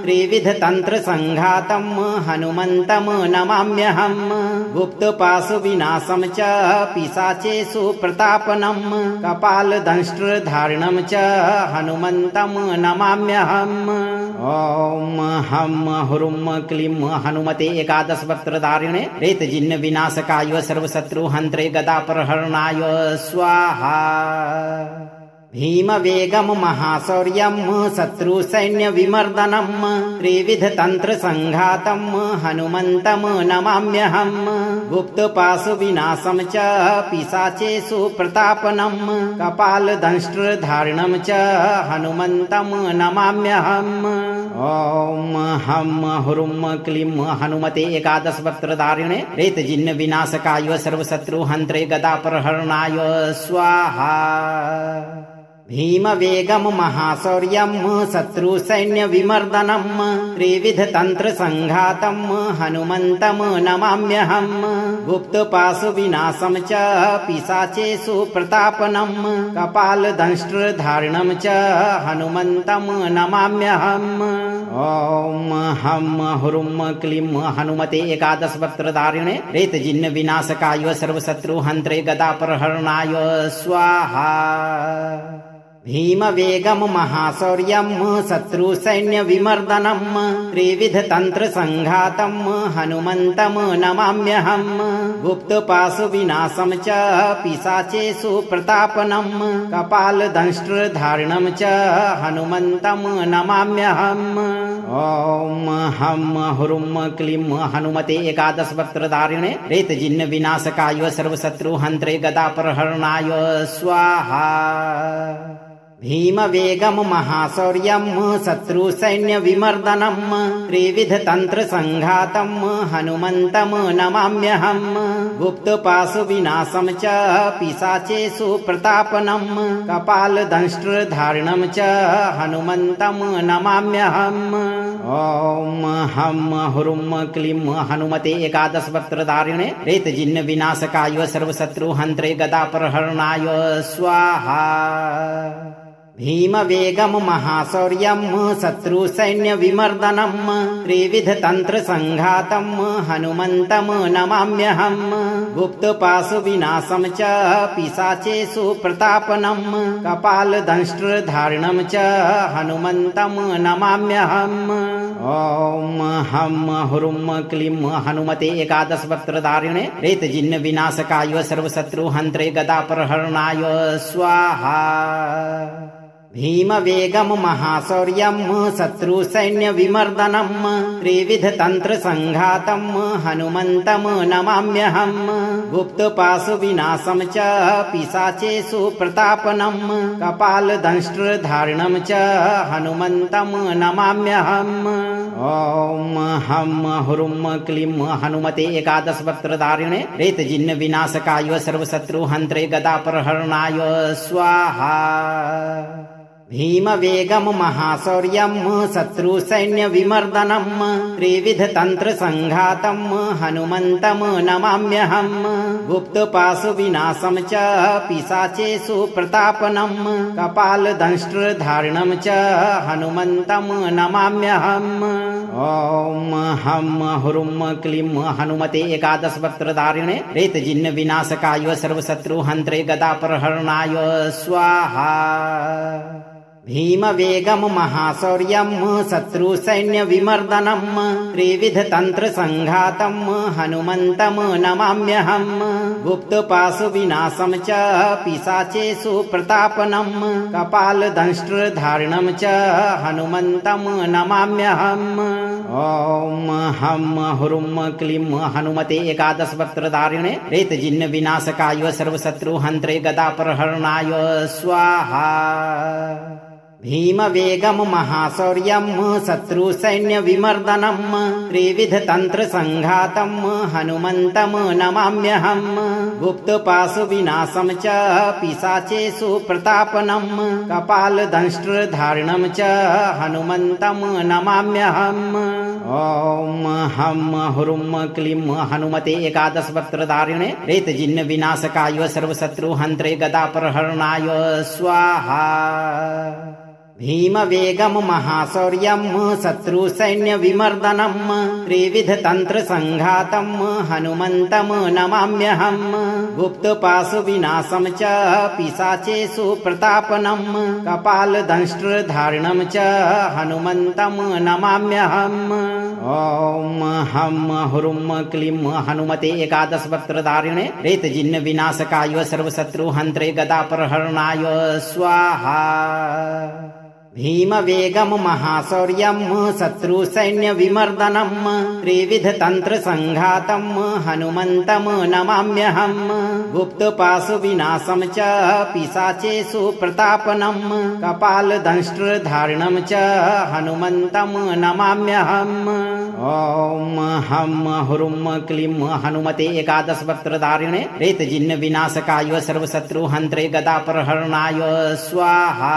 A: त्रिविधतन्त्रसङ्घातं हनुमन्तं नमाम्यहं गुप्तपाशुविनाशं च पिशाचेषु प्रतापनं कपालदंष्ट्रधारिणं च हनुमन्तं नमाम्यहम्। ॐ हं हुरुं क्लीं हनुमते एकादशवक्त्रधारिणे प्रेतजिन्नविनाशकाय सर्वशत्रुहन्त्रे गदापहरणाय स्वाहा। भीमवेगं महाशौर्यं शत्रुसैन्यविमर्दनं त्रिविधतन्त्रसङ्घातं हनुमन्तं नमाम्यहं गुप्तपाशुविनाशं च पिशाचेषु प्रतापनं कपालदंष्ट्रधारिणं च हनुमन्तं नमाम्यहम्। ॐ हं हुरुं क्लीं हनुमते एकादशवक्त्रधारिणे प्रेतजिन्नविनाशकाय सर्वशत्रुहन्त्रे गदापहरणाय स्वाहा। भीमवेगं महाशौर्यं शत्रुसैन्यविमर्दनं त्रिविधतन्त्रसङ्घातं हनुमन्तं नमाम्यहं गुप्तपाशुविनाशं च पिशाचेषु प्रतापनं कपालदंष्ट्रधारिणं च हनुमन्तं नमाम्यहम्। ॐ हं हुरुं क्लीं हनुमते एकादशवक्त्रधारिणे प्रेतजिन्नविनाशकाय सर्वशत्रुहन्त्रे गदापहरणाय स्वाहा। भीमवेगं महाशौर्यं शत्रुसैन्यविमर्दनं त्रिविधतन्त्रसङ्घातं हनुमन्तं नमाम्यहं गुप्तपाशुविनाशं च पिशाचेषु प्रतापनं कपालदंष्ट्रधारिणं च हनुमन्तं नमाम्यहम्। ॐ हं हुरुं क्लीं हनुमते एकादशवक्त्रधारिणे प्रेतजिन्नविनाशकाय सर्वशत्रुहन्त्रे गदापहरणाय स्वाहा। भीमवेगं महाशौर्यं शत्रुसैन्यविमर्दनं त्रिविधतन्त्रसङ्घातं हनुमन्तं नमाम्यहं गुप्तपाशुविनाशं च पिशाचेषु प्रतापनं कपालदंष्ट्रधारिणं च हनुमन्तं नमाम्यहम्। ॐ हं हुरुं क्लीं हनुमते एकादशवक्त्रधारिणे प्रेतजिन्नविनाशकाय सर्वशत्रुहन्त्रे गदापहरणाय स्वाहा। भीमवेगं महाशौर्यं शत्रुसैन्यविमर्दनं त्रिविधतन्त्रसङ्घातं हनुमन्तं नमाम्यहं गुप्तपाशुविनाशं च पिशाचेषु प्रतापनं कपालदंष्ट्रधारिणं च हनुमन्तं नमाम्यहम्। ॐ हं हुरुं क्लीं हनुमते एकादशवक्त्रधारिणे प्रेतजिन्नविनाशकाय सर्वशत्रुहन्त्रे गदापहरणाय स्वाहा। भीमवेगं महाशौर्यं शत्रुसैन्यविमर्दनं त्रिविधतन्त्रसङ्घातं हनुमन्तं नमाम्यहं गुप्तपाशुविनाशं च पिशाचेषु प्रतापनं कपालदंष्ट्रधारिणं च हनुमन्तं नमाम्यहम्। ॐ हं हुरुं क्लीं हनुमते एकादशवक्त्रधारिणे प्रेतजिन्नविनाशकाय सर्वशत्रुहन्त्रे गदापहरणाय स्वाहा। भीमवेगं महाशौर्यं शत्रुसैन्यविमर्दनं त्रिविधतन्त्रसङ्घातं हनुमन्तं नमाम्यहं गुप्तपाशुविनाशं च पिशाचेषु प्रतापनं कपालदंष्ट्रधारिणं च हनुमन्तं नमाम्यहम्। ॐ हं हुरुं क्लीं हनुमते एकादशवक्त्रधारिणे प्रेतजिन्नविनाशकाय सर्वशत्रुहन्त्रे गदापहरणाय स्वाहा। भीमवेगं महाशौर्यं शत्रुसैन्यविमर्दनं त्रिविधतन्त्रसङ्घातं हनुमन्तं नमाम्यहं गुप्तपाशुविनाशं च पिशाचेषु प्रतापनं कपालदंष्ट्रधारिणं च हनुमन्तं नमाम्यहम्। ओम हम हुरुम क्लीम हनुमते एकादश वक्त्रधारिणे प्रेतजिन्न विनाशकाय सर्वशत्रु हन्त्रे गदा प्रहरणाय स्वाहा। भीम वेगम महाशौर्यम शत्रु सैन्य विमर्दनम त्रिविध तंत्र संघातम हनुमंतम नमाम्यहम। गुप्त पाशु विनाशम च पिशाचेषु प्रतापनम कपाल दंष्ट्र धारणम च हनुमंतम नमाम्यहम। ओम हम हुरुम क्लीम हनुमते एकादश वक्त्रधारिणे प्रेतजिन्न विनाशकाय सर्वशत्रु हन्त्रे गदा प्रहरणाय स्वाहा। भीम वेगम महाशौर्यम शत्रु सैन्य विमर्दनम त्रिविध तंत्र संघातम हनुमंतम नमाम्यहम। गुप्त पाशु विनाशम च पिशाचेषु प्रतापनम कपाल दंष्ट्र धारणम च हनुमंतम नमाम्यहम। ओम हम हुरुम क्लीम हनुमते एकादश वक्त्रधारिणे प्रेतजिन्न विनाशकाय सर्वशत्रु हन्त्रे गदा प्रहरणाय स्वाहा। भीम वेगम महाशौर्यम शत्रु सैन्य विमर्दनम त्रिविध तंत्र संघातम हनुमंतम नमाम्यहम। गुप्त पाशु विनाशम च पिशाचेषु प्रतापनम कपाल दंष्ट्र धारणम च हनुमंतम नमाम्यहम। ओम हम हुरुम क्लीम हनुमते एकादश वक्त्रधारिणे प्रेतजिन्न विनाशकाय सर्वशत्रु हन्त्रे गदा प्रहरणाय स्वाहा।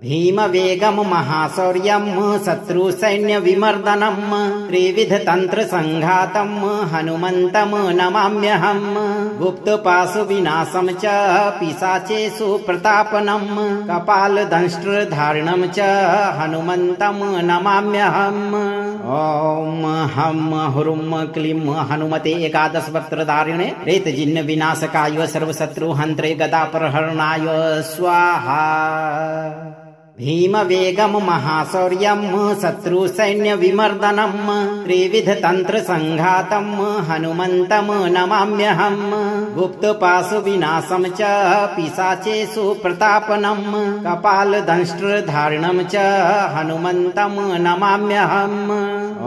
A: भीम वेगम महाशौर्यम शत्रु सैन्य विमर्दनम त्रिविध तंत्र संघातम हनुमंतम नमाम्यहम। गुप्त पाशु विनाशम च पिशाचेषु प्रतापनम कपाल दंष्ट्र धारणम च हनुमंतम नमाम्यहम। ओम हम हुरुम क्लीम हनुमते एकादश वक्त्रधारिणे प्रेतजिन्न विनाशकाय सर्वशत्रु हन्त्रे गदा प्रहरणाय स्वाहा। भीम वेगम महाशौर्यम शत्रु सैन्य विमर्दनम त्रिविध तंत्र संघातम हनुमंतम नमाम्यहम। गुप्त पाशु विनाशम च पिशाचेषु प्रतापनम कपाल दंष्ट्र धारणम च हनुमंतम नमाम्यहम।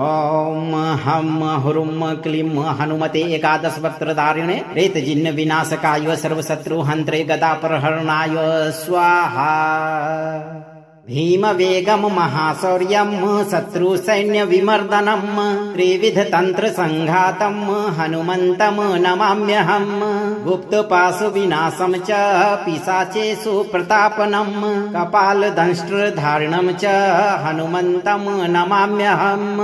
A: ओम हम हुरुम क्लीम हनुमते एकादश वक्त्रधारिणे प्रेतजिन्न विनाशकाय सर्वशत्रु हन्त्रे गदा प्रहरणाय स्वाहा। भीम वेगम महाशौर्यम शत्रु सैन्य विमर्दनम त्रिविध तंत्र संघातम हनुमंतम नमाम्यहम। गुप्त पाशु विनाशम च पिशाचेषु प्रतापनम कपाल दंष्ट्र धारणम च हनुमंतम नमाम्यहम।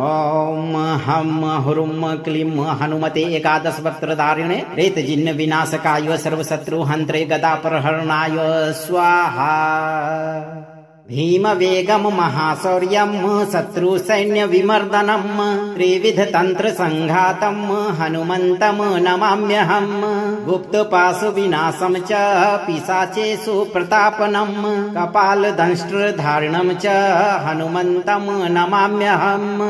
A: ओम हम हुरुम क्लीम हनुमते एकादश वक्त्रधारिणे प्रेतजिन्न विनाशकाय सर्वशत्रु हन्त्रे गदा प्रहरणाय स्वाहा। भीम वेगम महाशौर्यम शत्रु सैन्य विमर्दनम त्रिविध तंत्र संघातम हनुमंतम नमाम्यहम। गुप्त पाशु विनाशम च पिशाचेषु प्रतापनम कपाल दंष्ट्र धारणम च हनुमंतम नमाम्यहम।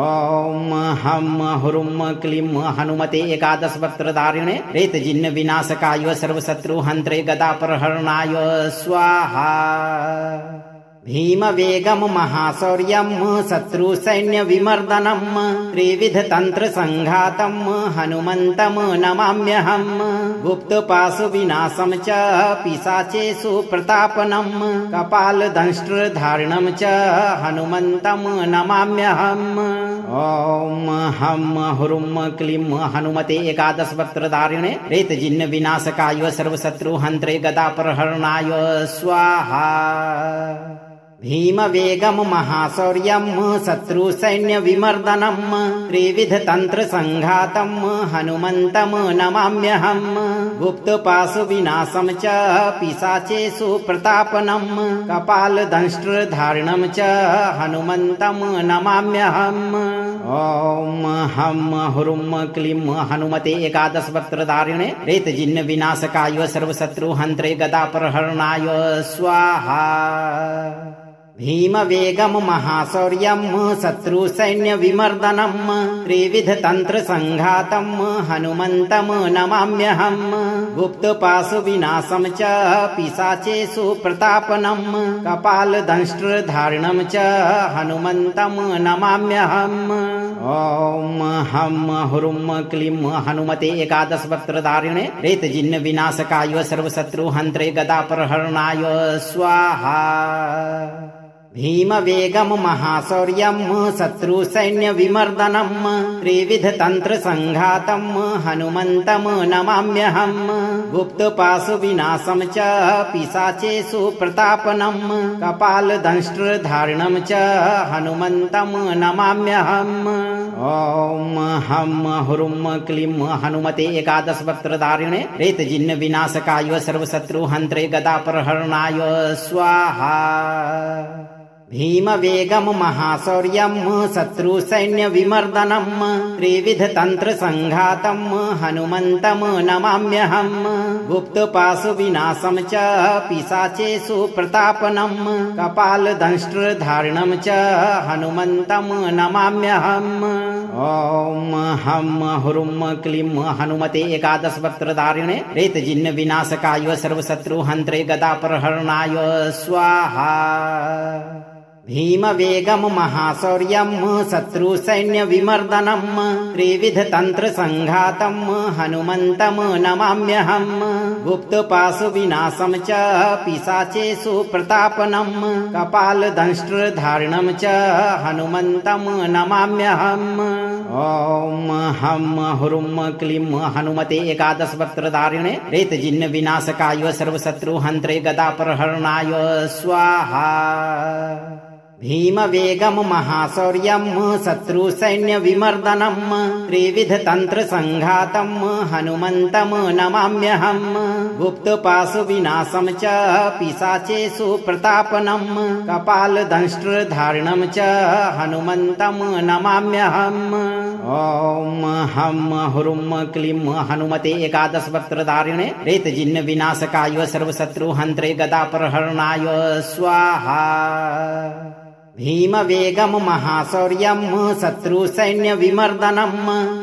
A: ओम हम हुरुम क्लीम हनुमते एकादश वक्त्रधारिणे प्रेतजिन्न विनाशकाय सर्वशत्रु हन्त्रे गदा प्रहरणाय स्वाहा। भीम वेगम महाशौर्यम शत्रु सैन्य विमर्दनम त्रिविध तंत्र संघातम हनुमंतम नमाम्यहम। गुप्त पाशु विनाशम च पिशाचेषु प्रतापनम कपाल दंष्ट्र धारणम च हनुमंतम नमाम्यहम। ओम हम हुरुम क्लीम हनुमते एकादश वक्त्रधारिणे प्रेतजिन्न विनाशकाय सर्वशत्रु हन्त्रे गदा प्रहरणाय स्वाहा। भीम वेगम महाशौर्यम शत्रु सैन्य विमर्दनम त्रिविध तंत्र संघातम हनुमंतम नमाम्यहम। गुप्त पाशु विनाशम च पिशाचेषु प्रतापनम कपाल दंष्ट्र धारणम च हनुमंतम नमाम्यहम। ओम हम हुरुम क्लीम हनुमते एकादश वक्त्रधारिणे प्रेतजिन्न विनाशकाय सर्वशत्रु हन्त्रे गदा प्रहरणाय स्वाहा। भीमवेगं महाशौर्यं शत्रुसैन्यविमर्दनं त्रिविधतन्त्रसङ्घातं हनुमन्तं नमाम्यहं गुप्तपाशुविनाशं च पिशाचेषु प्रतापनं कपालदंष्ट्रधारणं च हनुमन्तं नमाम्यहम्। ॐ हं हुरुं क्लीं हनुमते एकादशवक्त्रधारिणे प्रेतजिन्नविनाशकाय सर्वशत्रुहन्त्रे गदापहरणाय स्वाहा। भीमवेगं महाशौर्यं शत्रुसैन्यविमर्दनं त्रिविधतन्त्रसङ्घातं हनुमन्तं नमाम्यहं गुप्तपाशुविनाशं च पिशाचेषु प्रतापनं कपालदंष्ट्रधारणं च हनुमन्तं नमाम्यहम्। ॐ हं हुरुं क्लीं हनुमते एकादशवक्त्रधारिणे प्रेतजिन्नविनाशकाय सर्वशत्रुहन्त्रे गदापहरणाय स्वाहा। भीमवेगं महाशौर्यं शत्रुसैन्यविमर्दनं त्रिविधतन्त्रसङ्घातं हनुमन्तं नमाम्यहं गुप्तपाशुविनाशं च पिशाचेषु प्रतापनं कपालदंष्ट्रधारणं च हनुमन्तं नमाम्यहम्। ॐ हं हुरुं क्लीं हनुमते एकादशवक्त्रधारिणे प्रेतजिन्नविनाशकाय सर्वशत्रुहन्त्रे गदापहरणाय स्वाहा। भीमवेगं महाशौर्यं शत्रुसैन्यविमर्दनं त्रिविधतन्त्रसङ्घातं हनुमन्तं नमाम्यहं गुप्तपाशुविनाशं च पिशाचेषु प्रतापनं कपालदंष्ट्रधारणं च हनुमन्तं नमाम्यहम्। ॐ हं हुरुं क्लीं हनुमते एकादशवक्त्रधारिणे प्रेतजिन्नविनाशकाय सर्वशत्रुहन्त्रे गदापहरणाय स्वाहा। भीमवेगं महाशौर्यं शत्रुसैन्यविमर्दनं त्रिविधतन्त्रसङ्घातं हनुमन्तं नमाम्यहं गुप्तपाशुविनाशं च पिशाचेषु प्रतापनं कपालदंष्ट्रधारणं च हनुमन्तं नमाम्यहम्। ॐ हं हुरुं क्लीं हनुमते एकादशवक्त्रधारिणे प्रेतजिन्नविनाशकाय सर्वशत्रुहन्त्रे गदापहरणाय स्वाहा। भीमवेगं महाशौर्यं शत्रुसैन्यविमर्दनं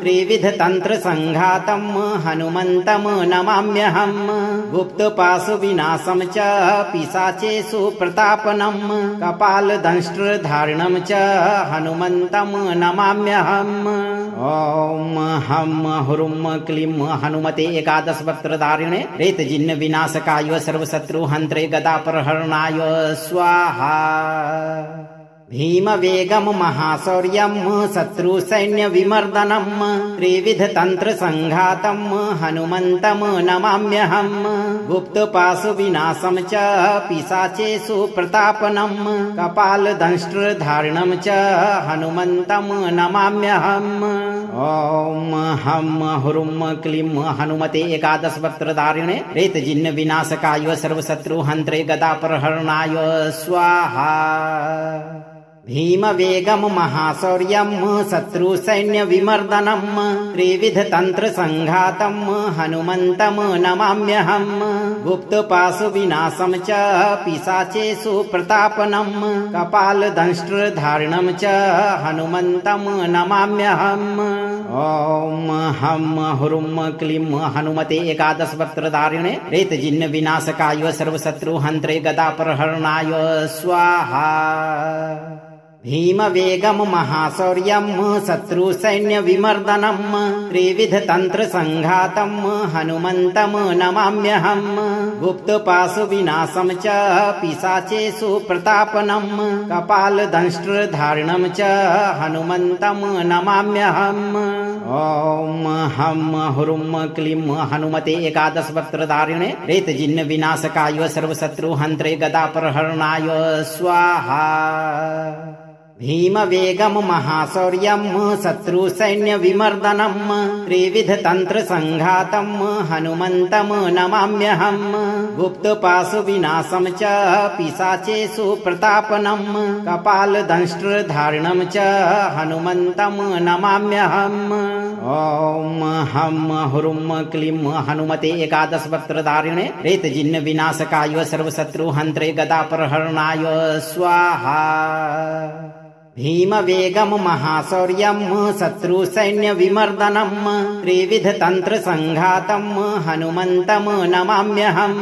A: त्रिविधतन्त्रसङ्घातं हनुमन्तं नमाम्यहं गुप्तपाशुविनाशं च पिशाचेषु प्रतापनं कपालदंष्ट्रधारणं च हनुमन्तं नमाम्यहम्। ॐ हं हुरुं क्लीं हनुमते एकादशवक्त्रधारिणे प्रेतजिन्नविनाशकाय सर्वशत्रुहन्त्रे गदापहरणाय स्वाहा। भीमवेगं महाशौर्यं शत्रुसैन्यविमर्दनं त्रिविधतन्त्रसङ्घातं हनुमन्तं नमाम्यहं गुप्तपाशुविनाशं च पिशाचेषु प्रतापनं कपालदंष्ट्रधारणं च हनुमन्तं नमाम्यहम्। ॐ हं हुरुं क्लीं हनुमते एकादशवक्त्रधारिणे प्रेतजिन्नविनाशकाय सर्वशत्रुहन्त्रे गदापहरणाय स्वाहा। भीमवेगं महाशौर्यं शत्रुसैन्यविमर्दनं त्रिविधतन्त्रसङ्घातं हनुमन्तं नमाम्यहं गुप्तपाशुविनाशं च पिशाचेषु प्रतापनं कपालदंष्ट्रधारणं च हनुमन्तं नमाम्यहम्। ॐ हं हुरुं क्लीं हनुमते एकादशवक्त्रधारिणे प्रेतजिन्नविनाशकाय सर्वशत्रुहन्त्रे गदापहरणाय स्वाहा। भीमवेगं महाशौर्यं शत्रुसैन्यविमर्दनं त्रिविधतन्त्रसङ्घातं हनुमन्तं नमाम्यहं गुप्तपाशुविनाशं च पिशाचेषु प्रतापनं कपालदंष्ट्रधारणं च हनुमन्तं नमाम्यहम्। ॐ हं हुरुं क्लीं हनुमते एकादशवक्त्रधारिणे प्रेतजिन्नविनाशकाय सर्वशत्रुहन्त्रे गदापहरणाय स्वाहा। भीमवेगं महाशौर्यं शत्रुसैन्यविमर्दनं त्रिविधतन्त्रसङ्घातं हनुमन्तं नमाम्यहं गुप्तपाशुविनाशं च पिशाचेषु प्रतापनं कपालदंष्ट्रधारणं च हनुमन्तं नमाम्यहम्। ओम हम हुरुम क्लीम हनुमते एकादश वक्त्रधारिणे प्रेत जिन्न विनाशकाय सर्वशत्रु हन्त्रे गदा प्रहरणाय स्वाहा। भीम वेगम महाशौर्यम शत्रु सैन्य विमर्दनम त्रिविध तंत्र संघातम हनुमंतम नमाम्यहम।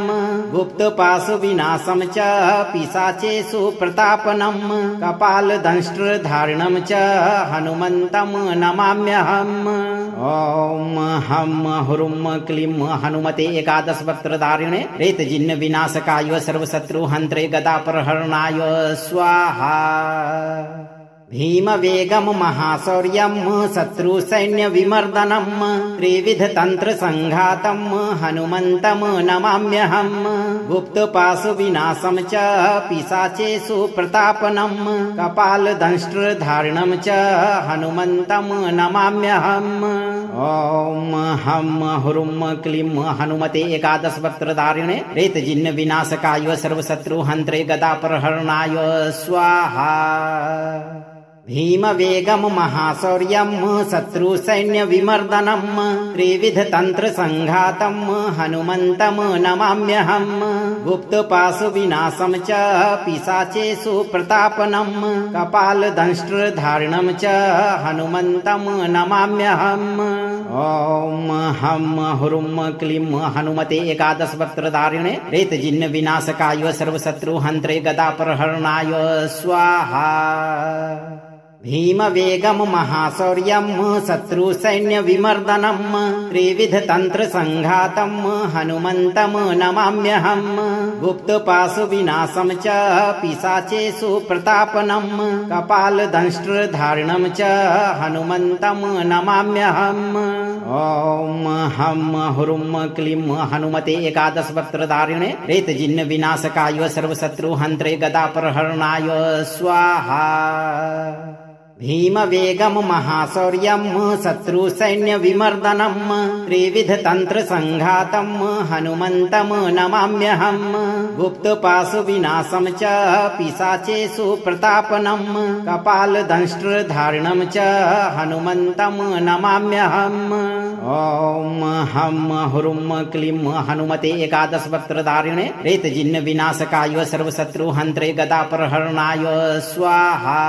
A: गुप्त पाशु विनाशम च पिशाचेषु प्रतापनम कपाल दंष्ट्र धारणम च हनुमंतम नमाम्यहम। ओम हम हुरुम क्लीम हनुमते एकादश वक्त्रधारिणे प्रेत जिन्न विनाशकाय सर्वशत्रु हन्त्रे गदा प्रहरणाय स्वाहा। भीम वेगम महाशौर्यम शत्रु सैन्य विमर्दनम त्रिविध तंत्र संघातम हनुमंतम नमाम्यहम। गुप्त पाशु विनाशम च पिशाचेषु प्रतापनम कपाल दंष्ट्र धारणम च हनुमंतम नमाम्यहम। ओम हम हुरुम क्लीम हनुमते एकादश वक्त्रधारिणे प्रेत जिन्न विनाशकाय सर्वशत्रु हन्त्रे गदा प्रहरणाय स्वाहा। भीम वेगम महाशौर्यम शत्रु सैन्य विमर्दनम त्रिविध तंत्र संघातम हनुमंतम नमाम्यहम। गुप्त पाशु विनाशम च पिशाचेषु प्रतापनम कपाल दंष्ट्र धारणम च हनुमंतम नमाम्यहम। ओम हम हुरुम क्लीम हनुमते एकादश वक्त्रधारिणे प्रेत जिन्न विनाशकाय सर्वशत्रु हन्त्रे गदा प्रहरणाय स्वाहा। भीम वेगम महाशौर्यम शत्रु सैन्य विमर्दनम त्रिविध तंत्र संघातम हनुमंतम नमाम्यहम। गुप्त पाशु विनाशम च पिशाचेषु प्रतापनम कपाल दंष्ट्र धारणम च हनुमंतम नमाम्यहम। ओम हम हुरुम क्लीम हनुमते एकादश वक्त्रधारिणे प्रेत जिन्न विनाशकाय सर्वशत्रु हन्त्रे गदा प्रहरणाय स्वाहा। भीम वेगम महाशौर्यम शत्रु सैन्य विमर्दनम त्रिविध तंत्र संघातम हनुमंतम नमाम्यहम। गुप्त पाशु विनाशम च पिशाचेषु प्रतापनम कपाल दंष्ट्र धारणम च हनुमंतम नमाम्यहम। ओम हम हुरुम क्लीम हनुमते एकादश वक्त्रधारिणे प्रेत जिन्न विनाशकाय सर्वशत्रु हन्त्रे गदा प्रहरणाय स्वाहा।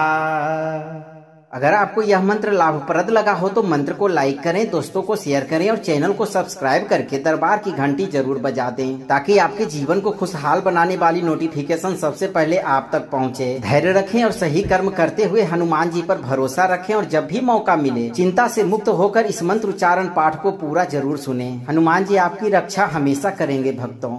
A: अगर आपको यह मंत्र लाभप्रद लगा हो तो मंत्र को लाइक करें, दोस्तों को शेयर करें और चैनल को सब्सक्राइब करके दरबार की घंटी जरूर बजा दें ताकि आपके जीवन को खुशहाल बनाने वाली नोटिफिकेशन सबसे पहले आप तक पहुंचे। धैर्य रखें और सही कर्म करते हुए हनुमान जी पर भरोसा रखें और जब भी मौका मिले चिंता से मुक्त होकर इस मंत्र उच्चारण पाठ को पूरा जरूर सुने। हनुमान जी आपकी रक्षा हमेशा करेंगे भक्तों।